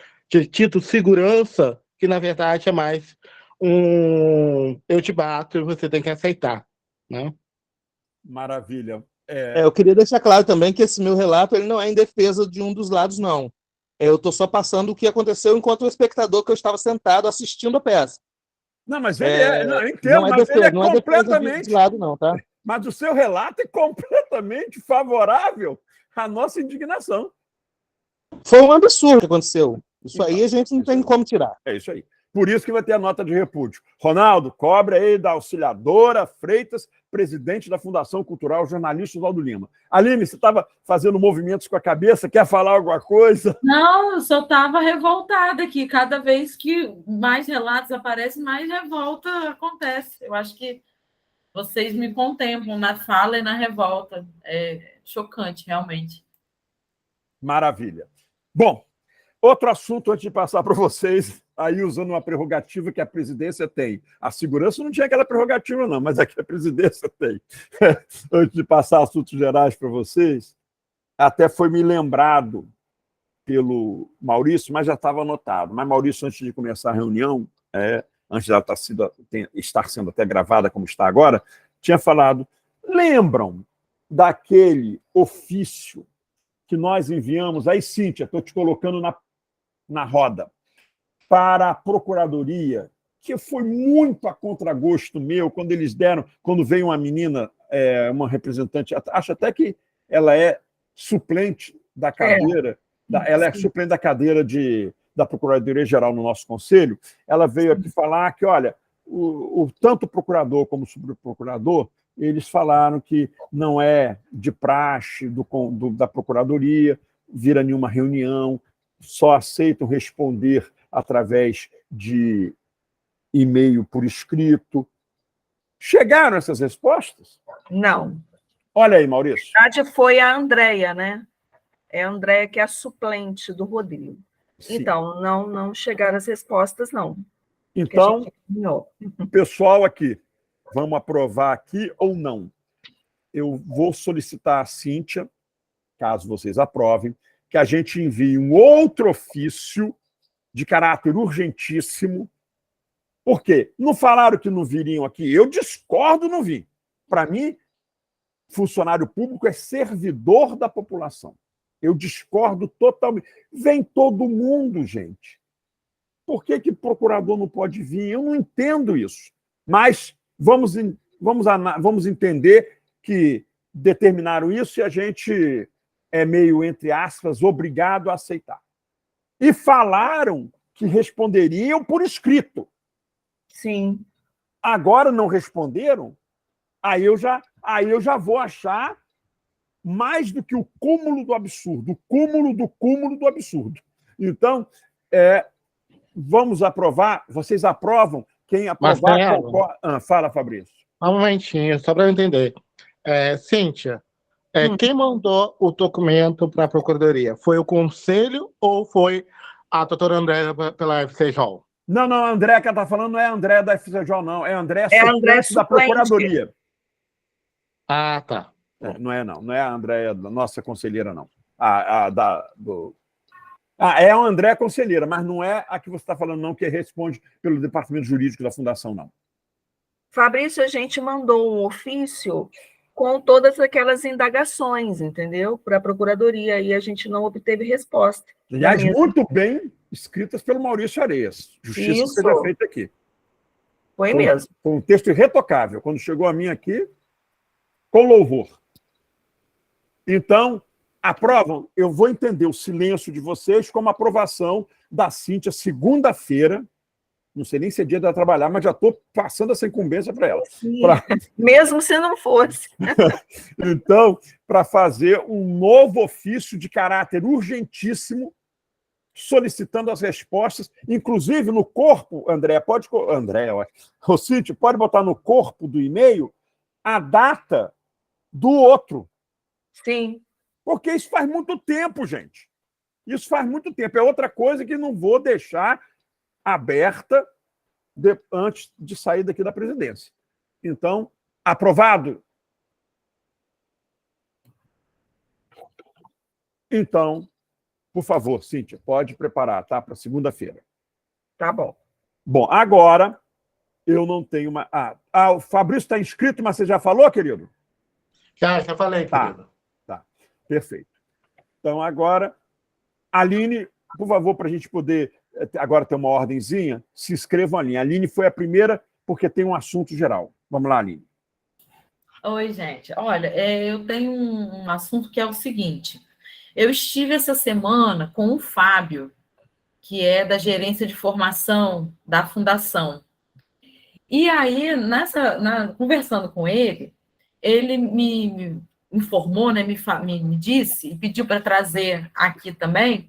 título segurança, que na verdade é mais eu te bato e você tem que aceitar. Né? Maravilha. Eu queria deixar claro também que esse meu relato ele não é em defesa de um dos lados, não. Eu estou só passando o que aconteceu enquanto o espectador que eu estava sentado assistindo a peça. Não, mas ele eu entendo, mas ele é completamente... de lado, não, tá? Mas o seu relato é completamente favorável à nossa indignação. Foi um absurdo que aconteceu. Isso aí a gente não tem como tirar. É isso aí. Por isso que vai ter a nota de repúdio. Ronaldo, cobre aí da Auxiliadora Freitas, presidente da Fundação Cultural Jornalista Oswaldo Lima. Aline, você estava fazendo movimentos com a cabeça, quer falar alguma coisa? Não, eu só estava revoltada aqui. Cada vez que mais relatos aparecem, mais revolta acontece. Eu acho que vocês me contemplam na fala e na revolta. É chocante, realmente. Maravilha. Bom, Outro assunto antes de passar para vocês, aí usando uma prerrogativa que a presidência tem. A segurança não tinha aquela prerrogativa, não, mas aqui a presidência tem. Antes de passar assuntos gerais para vocês, até foi me lembrado pelo Maurício, mas já estava anotado. Mas Maurício, antes de começar a reunião, antes dela estar sendo até gravada como está agora, tinha falado, lembram daquele ofício que nós enviamos, aí, Cíntia, estou te colocando na roda, para a Procuradoria, que foi muito a contragosto meu, quando veio uma menina, uma representante, acho até que ela é suplente da cadeira, ela é suplente da cadeira da Procuradoria-Geral no nosso Conselho, ela veio aqui falar que, olha, tanto o procurador como o subprocurador, eles falaram que não é de praxe da Procuradoria vir a nenhuma reunião, só aceitam responder através de e-mail por escrito. Chegaram essas respostas? Não. Olha aí, Maurício. Na verdade, foi a Andréia, né? É a Andréia que é a suplente do Rodrigo. Sim. Então, não chegaram as respostas, não. Então, pessoal aqui, vamos aprovar aqui ou não? Eu vou solicitar à Cíntia, caso vocês aprovem, que a gente envie um outro ofício de caráter urgentíssimo. Por quê? Não falaram que não viriam aqui? Eu discordo, não vim. Para mim, funcionário público é servidor da população. Eu discordo totalmente. Vem todo mundo, gente. Por que procurador não pode vir? Eu não entendo isso. Mas vamos entender que determinaram isso e a gente é meio, entre aspas, obrigado a aceitar. E falaram que responderiam por escrito. Sim. Agora não responderam, aí eu já vou achar mais do que o cúmulo do absurdo, o cúmulo do absurdo. Então, vamos aprovar, vocês aprovam, quem aprovar... Fala, Fabrício. Um momentinho, só para eu entender. Cíntia, quem mandou o documento para a Procuradoria? Foi o Conselho ou foi a doutora Andréia pela FCJ? Não, a Andréia que ela está falando não é a Andréia da FCJ, não. É a Andréia suplente da Procuradoria. Ah, tá. Não é a Andréia, nossa conselheira, não. É a Andréia conselheira, mas não é a que você está falando, não, que responde pelo departamento jurídico da Fundação, não. Fabrício, a gente mandou um ofício com todas aquelas indagações, entendeu? Para a Procuradoria, e a gente não obteve resposta. Aliás, muito bem escritas pelo Maurício Areias. Justiça seja feita aqui. Foi mesmo. Foi um texto irretocável. Quando chegou a mim aqui, com louvor. Então, aprovam? Eu vou entender o silêncio de vocês como aprovação da Cíntia segunda-feira. Não sei nem se é dia dela trabalhar, mas já estou passando essa incumbência para ela. Mesmo se não fosse. Então, para fazer um novo ofício de caráter urgentíssimo, solicitando as respostas, inclusive no corpo, Cíntia, pode botar no corpo do e-mail a data do outro. Sim. Porque isso faz muito tempo, gente. Isso faz muito tempo. É outra coisa que não vou deixar aberta antes de sair daqui da presidência. Então, aprovado? Então, por favor, Cíntia, pode preparar, tá? Para segunda-feira. Tá bom. Bom, agora eu não tenho uma... o Fabrício está inscrito, mas você já falou, querido? Já falei, querido. Tá, perfeito. Então, agora, Aline, por favor, para a gente poder agora ter uma ordenzinha, se inscrevam, Aline. A Aline foi a primeira, porque tem um assunto geral. Vamos lá, Aline. Oi, gente. Olha, eu tenho um assunto que é o seguinte. Eu estive essa semana com o Fábio, que é da gerência de formação da Fundação. E aí, conversando com ele me informou, né, me disse, e pediu para trazer aqui também,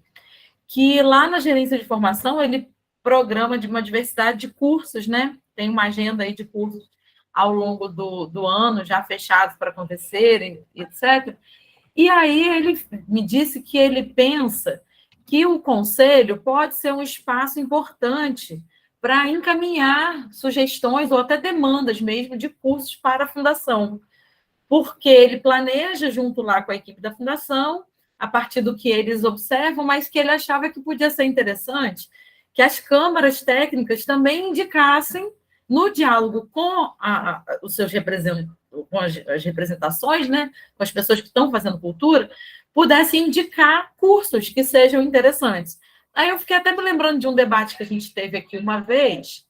que lá na gerência de formação ele programa de uma diversidade de cursos, né? Tem uma agenda aí de cursos ao longo do ano, já fechados para acontecerem, etc. E aí ele me disse que ele pensa que o conselho pode ser um espaço importante para encaminhar sugestões ou até demandas mesmo de cursos para a fundação, porque ele planeja junto lá com a equipe da fundação, a partir do que eles observam, mas que ele achava que podia ser interessante que as câmaras técnicas também indicassem, no diálogo com os seus representantes, com as representações, né, com as pessoas que estão fazendo cultura, pudessem indicar cursos que sejam interessantes. Aí eu fiquei até me lembrando de um debate que a gente teve aqui uma vez,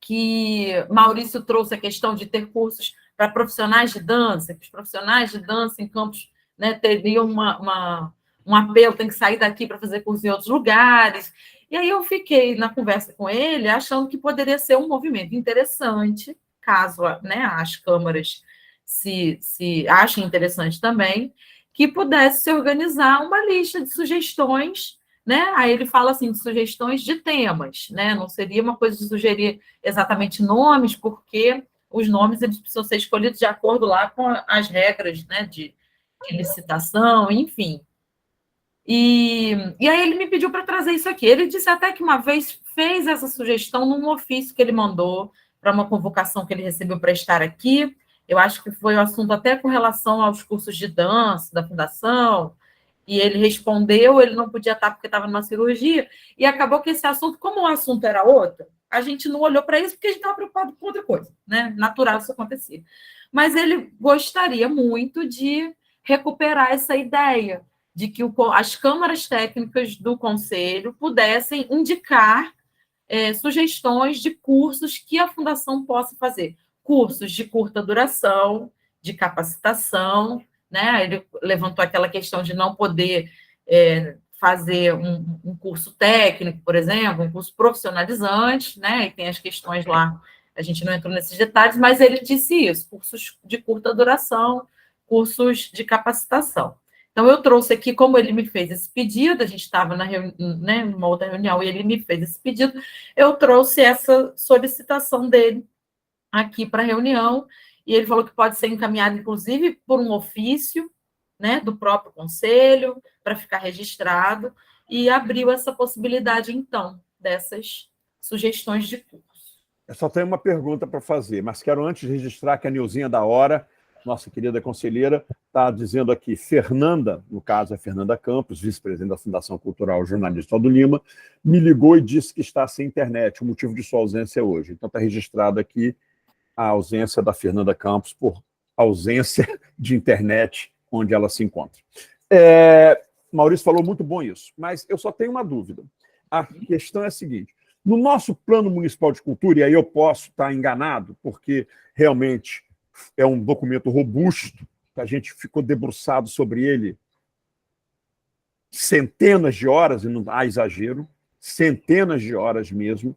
que Maurício trouxe a questão de ter cursos para profissionais de dança, que os profissionais de dança em campos, né, teriam um apelo, tem que sair daqui para fazer curso em outros lugares. E aí eu fiquei na conversa com ele, achando que poderia ser um movimento interessante, caso, né, as câmaras se achem interessante também, que pudesse se organizar uma lista de sugestões, né? Aí ele fala assim, de sugestões de temas, né? Não seria uma coisa de sugerir exatamente nomes, porque os nomes eles precisam ser escolhidos de acordo lá com as regras, né, de licitação, enfim. E aí ele me pediu para trazer isso aqui. Ele disse até que uma vez fez essa sugestão num ofício que ele mandou para uma convocação que ele recebeu para estar aqui. Eu acho que foi o assunto até com relação aos cursos de dança da fundação, e ele respondeu, ele não podia estar porque estava numa cirurgia, e acabou que esse assunto, como o assunto era outro, a gente não olhou para isso porque a gente estava preocupado com outra coisa, né? Natural isso acontecer. Mas ele gostaria muito de recuperar essa ideia de que as câmaras técnicas do Conselho pudessem indicar sugestões de cursos que a Fundação possa fazer. Cursos de curta duração, de capacitação, né? Ele levantou aquela questão de não poder fazer um curso técnico, por exemplo, um curso profissionalizante, né? E tem as questões lá, a gente não entrou nesses detalhes, mas ele disse isso, cursos de curta duração, cursos de capacitação. Então, eu trouxe aqui, como ele me fez esse pedido, a gente estava numa outra reunião e ele me fez esse pedido, eu trouxe essa solicitação dele aqui para a reunião, e ele falou que pode ser encaminhado, inclusive, por um ofício, né, do próprio conselho, para ficar registrado, e abriu essa possibilidade, então, dessas sugestões de curso. Eu só tenho uma pergunta para fazer, mas quero antes registrar que a Nilzinha da Hora, nossa querida conselheira, está dizendo aqui, Fernanda, no caso é Fernanda Campos, vice-presidente da Fundação Cultural Jornalista do Lima, me ligou e disse que está sem internet, o motivo de sua ausência hoje. Então está registrado aqui a ausência da Fernanda Campos por ausência de internet onde ela se encontra. Maurício falou muito bom isso, mas eu só tenho uma dúvida. A questão é a seguinte, no nosso Plano Municipal de Cultura, e aí eu posso estar enganado, porque realmente é um documento robusto, que a gente ficou debruçado sobre ele centenas de horas, e não há exagero, centenas de horas mesmo,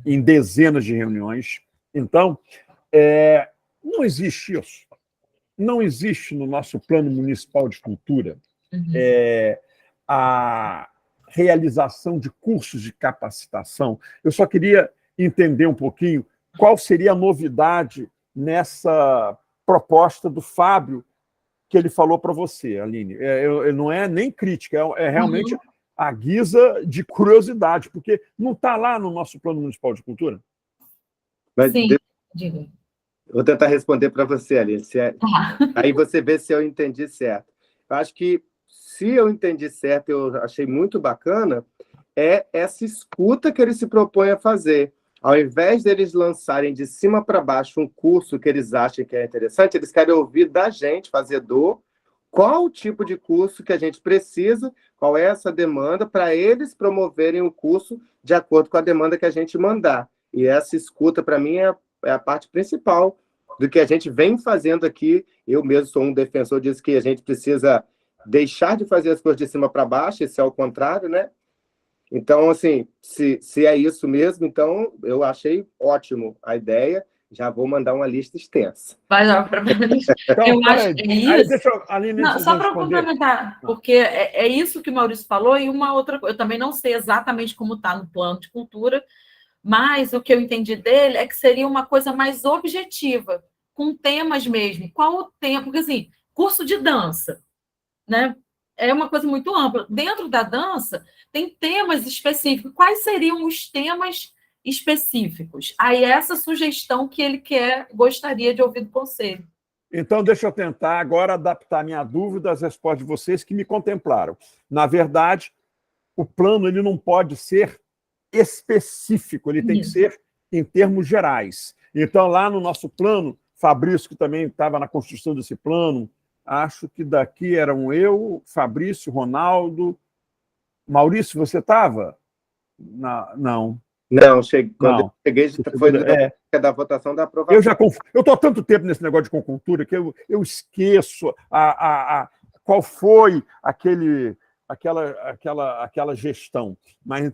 em dezenas de reuniões. Então, não existe isso. Não existe no nosso Plano Municipal de Cultura a realização de cursos de capacitação. Eu só queria entender um pouquinho qual seria a novidade nessa proposta do Fábio que ele falou para você, Aline. Não é nem crítica, é realmente a guisa de curiosidade, porque não está lá no nosso Plano Municipal de Cultura. Sim, diga. Vou tentar responder para você, Aline. Aí você vê se eu entendi certo. Eu acho que, se eu entendi certo, eu achei muito bacana, essa escuta que ele se propõe a fazer. Ao invés deles lançarem de cima para baixo um curso que eles acham que é interessante, eles querem ouvir da gente, fazedor, qual o tipo de curso que a gente precisa, qual é essa demanda, para eles promoverem o curso de acordo com a demanda que a gente mandar. E essa escuta, para mim, é a parte principal do que a gente vem fazendo aqui. Eu mesmo sou um defensor disso, que a gente precisa deixar de fazer as coisas de cima para baixo, isso é o contrário, né? Então, assim, se é isso mesmo, então eu achei ótimo a ideia, já vou mandar uma lista extensa. Vai lá para eu acho que é isso. Só para complementar, porque é isso que o Maurício falou, e uma outra coisa, eu também não sei exatamente como está no plano de cultura, mas o que eu entendi dele é que seria uma coisa mais objetiva, com temas mesmo. Qual o tema? Porque, assim, curso de dança, né? é uma coisa muito ampla. Dentro da dança, tem temas específicos. Quais seriam os temas específicos? Aí essa sugestão que ele gostaria de ouvir do conselho. Então, deixa eu tentar agora adaptar minha dúvida às respostas de vocês que me contemplaram. Na verdade, o plano ele não pode ser específico, ele tem que ser em termos gerais. Então, lá no nosso plano, Fabrício, que também estava na construção desse plano, acho que daqui eram eu, Fabrício, Ronaldo. Maurício, você estava? Não. Não, quando eu cheguei, foi da votação da aprovação. Eu estou há tanto tempo nesse negócio de conjuntura que eu esqueço qual foi aquela gestão. Mas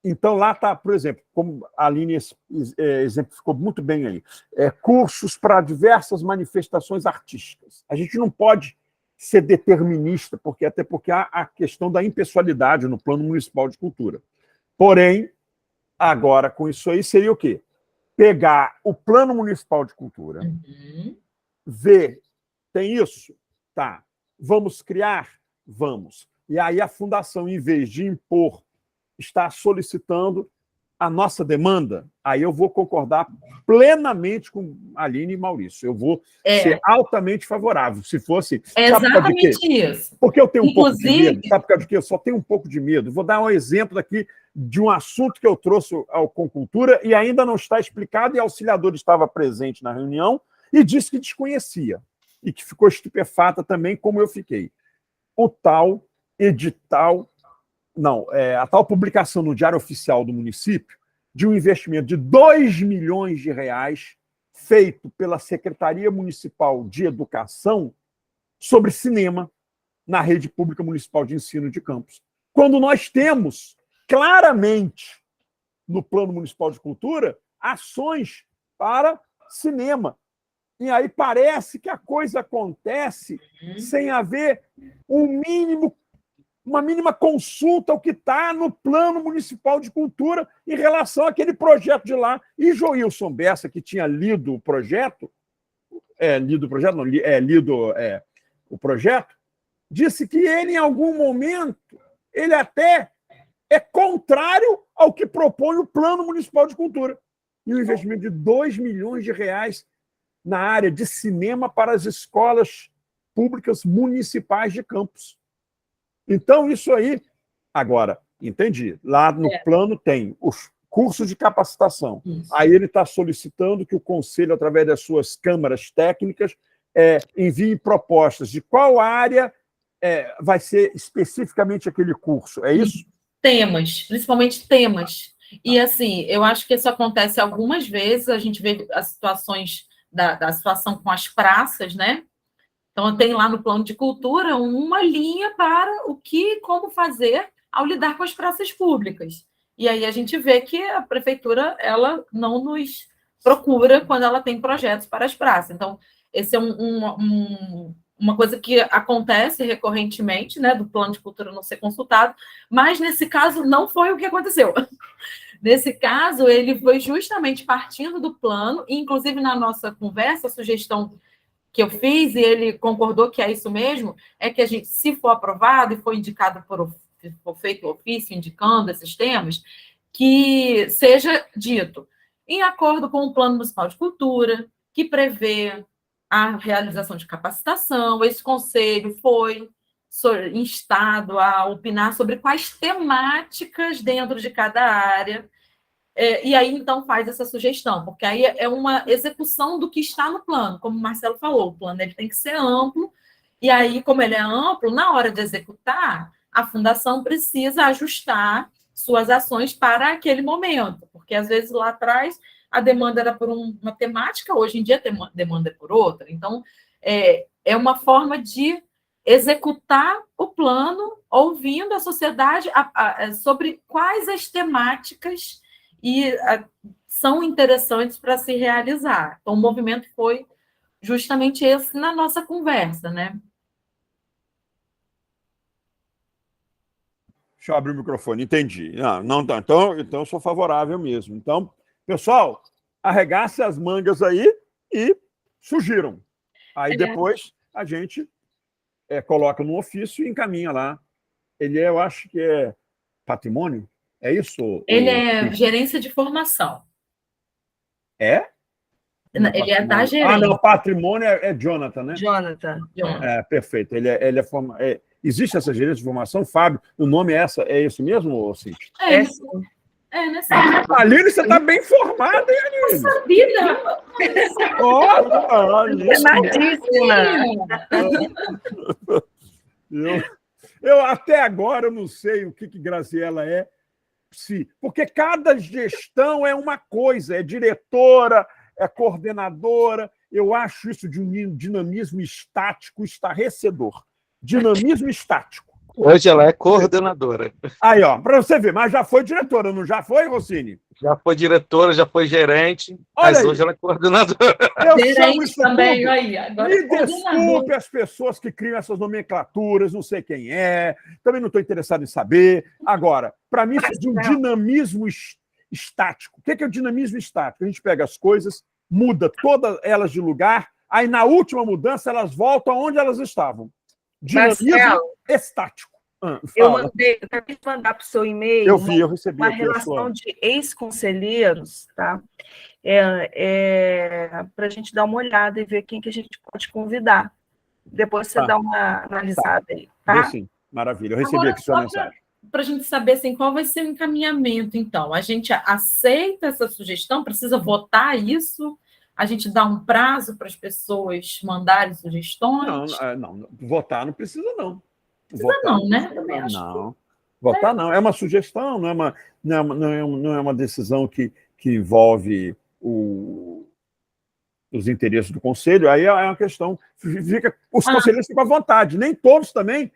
então lá está, por exemplo, como a Aline exemplificou muito bem aí, cursos para diversas manifestações artísticas. A gente não pode ser determinista, até porque há a questão da impessoalidade no Plano Municipal de Cultura. Porém, agora, com isso aí, seria o quê? Pegar o Plano Municipal de Cultura, ver, tem isso? Tá. Vamos criar? Vamos. E aí a Fundação, em vez de impor, está solicitando a nossa demanda, aí eu vou concordar plenamente com a Aline e Maurício. Eu vou ser altamente favorável. Se fosse... Exatamente isso. Porque eu tenho um pouco de medo. Sabe por causa de quê? Eu só tenho um pouco de medo. Vou dar um exemplo aqui de um assunto que eu trouxe ao Concultura e ainda não está explicado, e a auxiliadora estava presente na reunião e disse que desconhecia e que ficou estupefata também, como eu fiquei. O tal edital... a tal publicação no Diário Oficial do município de um investimento de R$2 milhões feito pela Secretaria Municipal de Educação sobre cinema na rede pública municipal de ensino de Campos. Quando nós temos claramente no Plano Municipal de Cultura ações para cinema. E aí parece que a coisa acontece sem haver uma mínima consulta ao que está no Plano Municipal de Cultura em relação àquele projeto de lá. E Joilson Bessa, que tinha lido o projeto, o projeto, disse que ele, em algum momento, ele até é contrário ao que propõe o Plano Municipal de Cultura. E um investimento de R$2 milhões na área de cinema para as escolas públicas municipais de Campos. Então, isso aí... Agora, entendi. Lá no plano tem os cursos de capacitação. Isso. Aí ele está solicitando que o Conselho, através das suas câmaras técnicas, envie propostas de qual área vai ser especificamente aquele curso. É isso? Temas, principalmente temas. E, assim, eu acho que isso acontece algumas vezes, a gente vê as situações da situação com as praças, né? Então, tem lá no plano de cultura uma linha para como fazer ao lidar com as praças públicas. E aí a gente vê que a prefeitura ela não nos procura quando ela tem projetos para as praças. Então, esse é uma coisa que acontece recorrentemente, né, do plano de cultura não ser consultado, mas nesse caso não foi o que aconteceu. Nesse caso, ele foi justamente partindo do plano, e inclusive na nossa conversa, a sugestão que eu fiz, e ele concordou que é isso mesmo, é que a gente, se for aprovado e for indicado for feito o ofício indicando esses temas, que seja dito, em acordo com o Plano Municipal de Cultura, que prevê a realização de capacitação, esse conselho foi instado a opinar sobre quais temáticas dentro de cada área, e aí, então, faz essa sugestão, porque aí é uma execução do que está no plano, como o Marcelo falou, o plano ele tem que ser amplo, e aí, como ele é amplo, na hora de executar, a fundação precisa ajustar suas ações para aquele momento, porque, às vezes, lá atrás, a demanda era por uma temática, hoje em dia a demanda é por outra. Então, é uma forma de executar o plano, ouvindo a sociedade sobre quais as temáticas são interessantes para se realizar. Então, o movimento foi justamente esse na nossa conversa, né? Deixa eu abrir o microfone, entendi. Então eu sou favorável mesmo. Então, pessoal, arregace as mangas aí e surgiram. Aí depois a gente coloca no ofício e encaminha lá. Ele eu acho que é patrimônio? É isso? Ele é gerência de formação. É? Ele é da Ah, gerência. não, patrimônio é Jonathan, né? Jonathan. Perfeito. Existe essa gerência de formação, Fábio? O nome é esse mesmo, Cíntia? Né? Aline, você está bem formada, hein, Aline? Sabida! Eu até agora não sei o que Graziela é, porque cada gestão é uma coisa, é diretora, é coordenadora. Eu acho isso de um dinamismo estático estarrecedor. Dinamismo estático. Hoje ela é coordenadora. Aí, ó, para você ver, mas já foi diretora, não já foi, Rossini? Já foi diretora, já foi gerente, Olha mas aí. hoje ela é coordenadora. Eu chamo isso também, tudo. aí. Agora Me desculpe as pessoas que criam essas nomenclaturas, não sei quem é, também não estou interessado em saber. Agora, para mim, isso é de um dinamismo estático. O que é o dinamismo estático? A gente pega as coisas, muda todas elas de lugar, aí na última mudança elas voltam aonde elas estavam. Dinamismo estático. Eu acabei de mandar para o seu e-mail eu recebi uma aqui relação de ex-conselheiros, tá? Para a gente dar uma olhada e ver quem que a gente pode convidar. Depois você dá uma analisada aí, tá? Sim, maravilha. Eu recebi aqui sua mensagem. Para a gente saber assim, qual vai ser o encaminhamento, então. A gente aceita essa sugestão? Precisa votar isso? A gente dá um prazo para as pessoas mandarem sugestões? Não, votar não precisa, não. Precisa não, né? Também acho não. Votar não. É uma sugestão, não é uma decisão que envolve os interesses do conselho. Aí é uma questão. Os conselheiros ficam à vontade. Nem todos também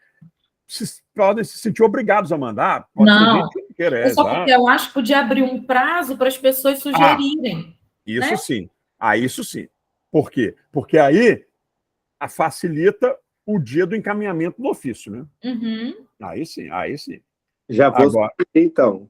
podem se sentir obrigados a mandar. Pode ter gente que não queira, só porque eu acho que podia abrir um prazo para as pessoas sugerirem. Isso, né? Sim. Isso sim. Por quê? Porque aí facilita o dia do encaminhamento do ofício, né? Uhum. Aí sim. Já vou sugerir, então,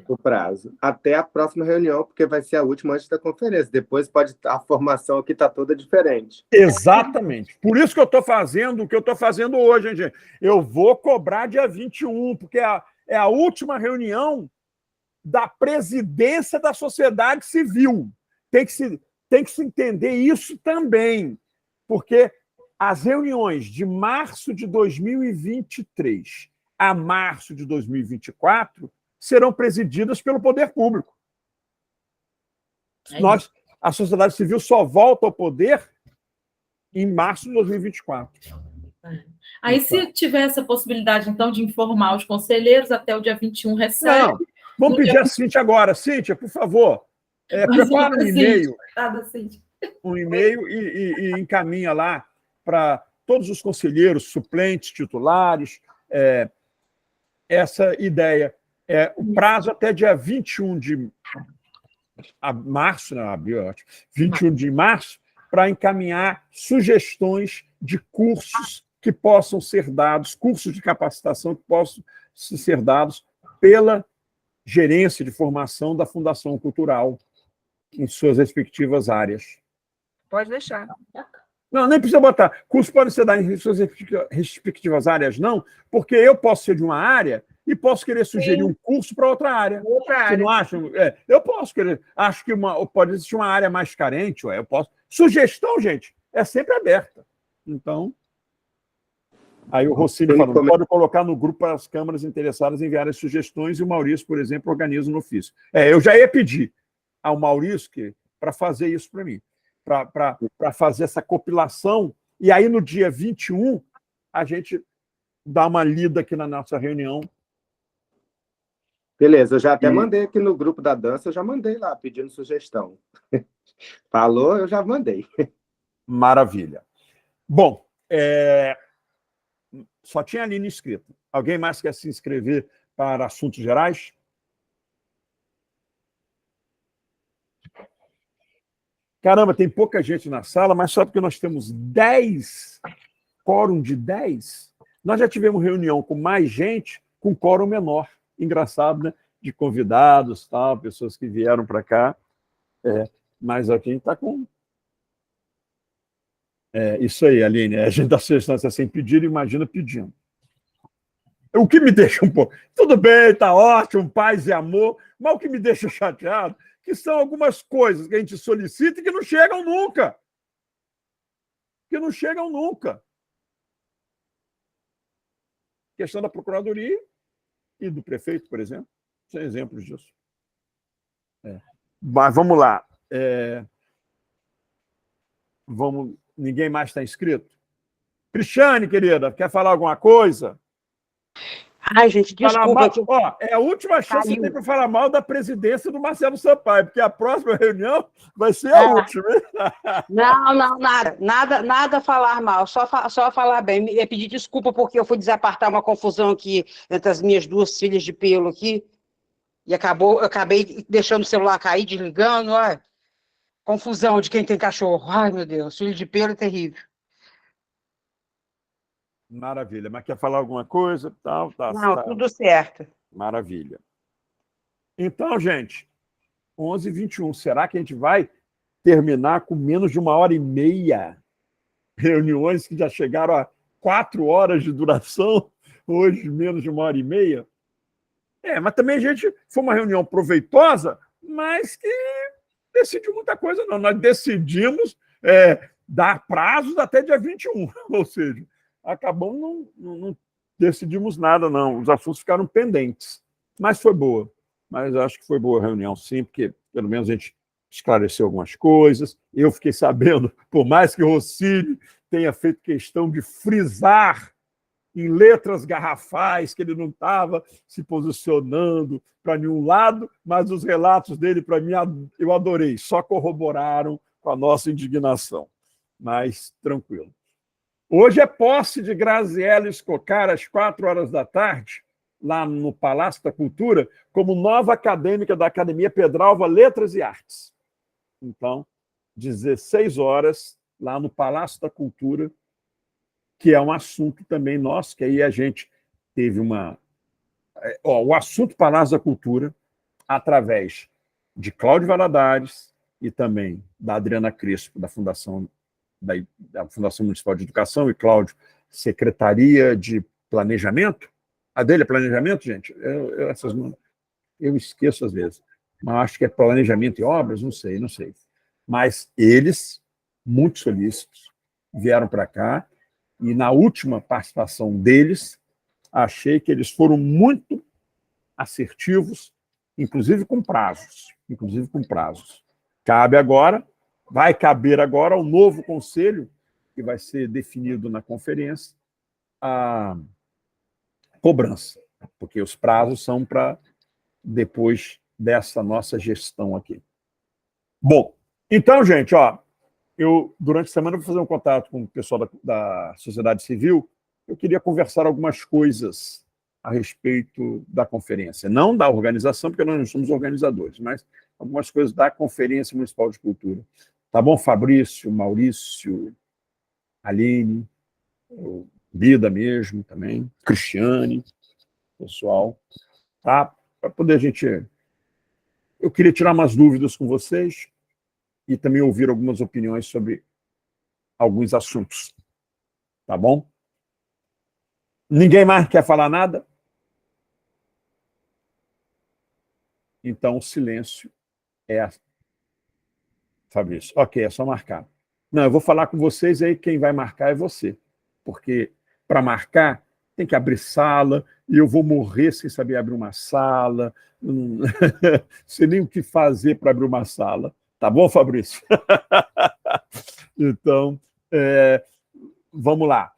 o prazo. Até a próxima reunião, porque vai ser a última antes da conferência. Depois a formação aqui está toda diferente. Exatamente. Por isso que eu estou fazendo o que eu estou fazendo hoje, hein, gente? Eu vou cobrar dia 21, porque é a última reunião da presidência da sociedade civil. Tem que se entender isso também, porque as reuniões de março de 2023 a março de 2024 serão presididas pelo poder público. A sociedade civil só volta ao poder em março de 2024. Aí, se tiver essa possibilidade, então, de informar os conselheiros, até o dia 21 recebe. Não, vamos pedir a Cíntia agora. Cíntia, por favor, prepara um e-mail. Um e-mail e encaminha lá para todos os conselheiros, suplentes, titulares, essa ideia. O prazo até dia 21 de março, não, abril, 21 de março, para encaminhar sugestões de cursos que possam ser dados, cursos de capacitação que possam ser dados pela gerência de formação da Fundação Cultural em suas respectivas áreas. Pode deixar. Não, nem precisa botar. Cursos podem ser dados em suas respectivas áreas, não, porque eu posso ser de uma área e posso querer sugerir um curso para outra área. Você não acha? Eu posso querer. Acho que pode existir uma área mais carente. Eu posso. Sugestão, gente, é sempre aberta. Então, aí o Rossini falou, pode colocar no grupo para as câmaras interessadas enviarem as sugestões e o Maurício, por exemplo, organiza no ofício. Eu já ia pedir ao Maurício para fazer isso para mim, para fazer essa compilação, e aí no dia 21 a gente dá uma lida aqui na nossa reunião. Beleza, eu já até mandei aqui no grupo da dança, eu já mandei lá pedindo sugestão. Falou, eu já mandei. Maravilha. Bom, só tinha a Aline inscrita. Alguém mais quer se inscrever para assuntos gerais? Caramba, tem pouca gente na sala, mas só porque nós temos 10, quórum de 10, nós já tivemos reunião com mais gente, com quórum menor. Engraçado, né? De convidados, tal, pessoas que vieram para cá. Mas aqui a gente está com... É isso aí, Aline. A gente dá sugestão sem pedir, imagina pedindo. O que me deixa um pouco... Tudo bem, está ótimo, paz e amor, mas o que me deixa chateado que são algumas coisas que a gente solicita e que não chegam nunca. Que não chegam nunca. Questão da Procuradoria e do prefeito, por exemplo, são exemplos disso. Mas vamos lá. Ninguém mais está inscrito? Cristiane, querida, quer falar alguma coisa? Ai, gente, desculpa. É a última chance que tem para falar mal da presidência do Marcelo Sampaio, porque a próxima reunião vai ser a última. Não, nada falar mal, só falar bem. Eu pedi desculpa porque eu fui desapartar uma confusão aqui entre as minhas duas filhas de pelo aqui, e eu acabei deixando o celular cair, desligando, olha. Confusão de quem tem cachorro. Ai, meu Deus, filho de pelo é terrível. Maravilha. Mas quer falar alguma coisa? Não, tudo certo. Maravilha. Então, gente, 11h21. Será que a gente vai terminar com menos de 1h30? Reuniões que já chegaram a 4 horas de duração, hoje menos de 1h30. Mas também a gente foi uma reunião proveitosa, mas que decidiu muita coisa, não. Nós decidimos dar prazos até dia 21, ou seja, acabamos não decidimos nada, não. Os assuntos ficaram pendentes. Mas foi boa. Mas acho que foi boa a reunião, sim, porque pelo menos a gente esclareceu algumas coisas. Eu fiquei sabendo, por mais que o Rossini tenha feito questão de frisar em letras garrafais que ele não estava se posicionando para nenhum lado, mas os relatos dele, para mim, eu adorei, só corroboraram com a nossa indignação. Mas tranquilo. Hoje é posse de Graziela Escocar, às 16h, lá no Palácio da Cultura, como nova acadêmica da Academia Pedralva Letras e Artes. Então, 16h, lá no Palácio da Cultura, que é um assunto também nosso, que aí a gente teve o assunto Palácio da Cultura, através de Cláudio Valadares e também da Adriana Crespo, da Fundação Municipal de Educação, e Cláudio, Secretaria de Planejamento. A dele é planejamento, gente? Eu esqueço às vezes. Mas acho que é planejamento e obras, não sei. Mas eles, muito solícitos, vieram para cá, e na última participação deles, achei que eles foram muito assertivos, inclusive com prazos. Vai caber agora ao novo conselho, que vai ser definido na conferência, a cobrança, porque os prazos são para depois dessa nossa gestão aqui. Bom, então, gente, eu, durante a semana, vou fazer um contato com o pessoal da sociedade civil. Eu queria conversar algumas coisas a respeito da conferência. Não da organização, porque nós não somos organizadores, mas algumas coisas da Conferência Municipal de Cultura. Tá bom, Fabrício, Maurício, Aline, Bida mesmo também, Cristiane, pessoal, tá? Para poder a gente... Eu queria tirar umas dúvidas com vocês e também ouvir algumas opiniões sobre alguns assuntos. Tá bom? Ninguém mais quer falar nada? Então, o silêncio é... Fabrício, ok, é só marcar. Não, eu vou falar com vocês, aí quem vai marcar é você. Porque, para marcar, tem que abrir sala, e eu vou morrer sem saber abrir uma sala, não sei nem o que fazer para abrir uma sala. Tá bom, Fabrício? Então, vamos lá.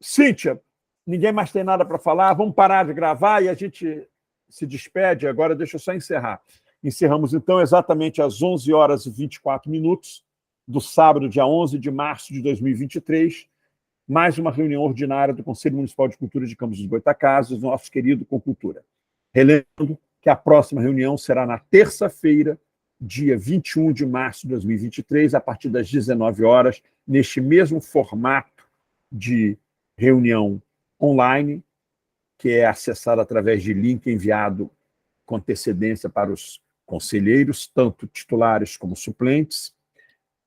Cíntia, ninguém mais tem nada para falar, vamos parar de gravar e a gente se despede. Agora, deixa eu só encerrar. Encerramos, então, exatamente às 11h24 do sábado, dia 11 de março de 2023, mais uma reunião ordinária do Conselho Municipal de Cultura de Campos dos Goytacazes, nosso querido Concultura. Relembro que a próxima reunião será na terça-feira, dia 21 de março de 2023, a partir das 19h, neste mesmo formato de reunião online, que é acessado através de link enviado com antecedência para os conselheiros, tanto titulares como suplentes.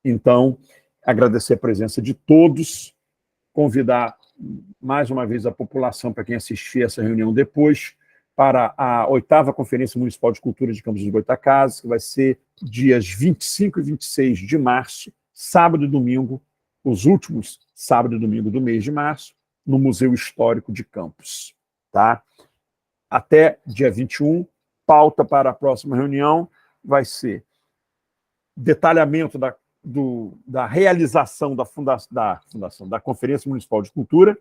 Então, agradecer a presença de todos, convidar mais uma vez a população, para quem assistir essa reunião depois, para a 8ª Conferência Municipal de Cultura de Campos dos Goytacazes, que vai ser dias 25 e 26 de março, sábado e domingo, os últimos sábado e domingo do mês de março, no Museu Histórico de Campos. Tá? Até dia 21, pauta para a próxima reunião vai ser detalhamento da realização da Conferência Municipal de Cultura,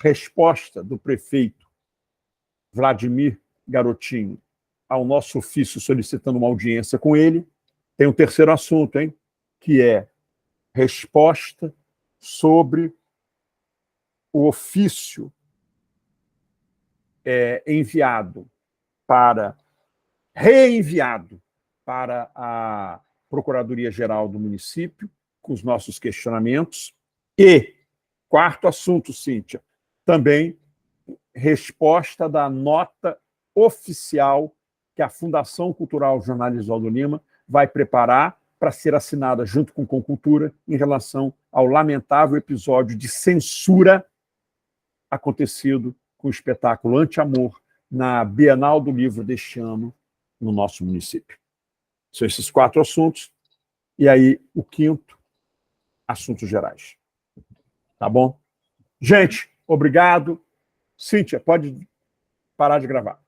resposta do prefeito Vladimir Garotinho ao nosso ofício solicitando uma audiência com ele. Tem um terceiro assunto, hein, que é resposta sobre o ofício reenviado para a Procuradoria-Geral do município, com os nossos questionamentos. E, quarto assunto, Cíntia, também resposta da nota oficial que a Fundação Cultural Jornalista Oswaldo Lima vai preparar para ser assinada junto com Concultura em relação ao lamentável episódio de censura acontecido com o espetáculo Anti-Amor na Bienal do Livro deste ano no nosso município. São esses 4 assuntos. E aí, o 5º, assuntos gerais. Tá bom? Gente, obrigado. Cíntia, pode parar de gravar.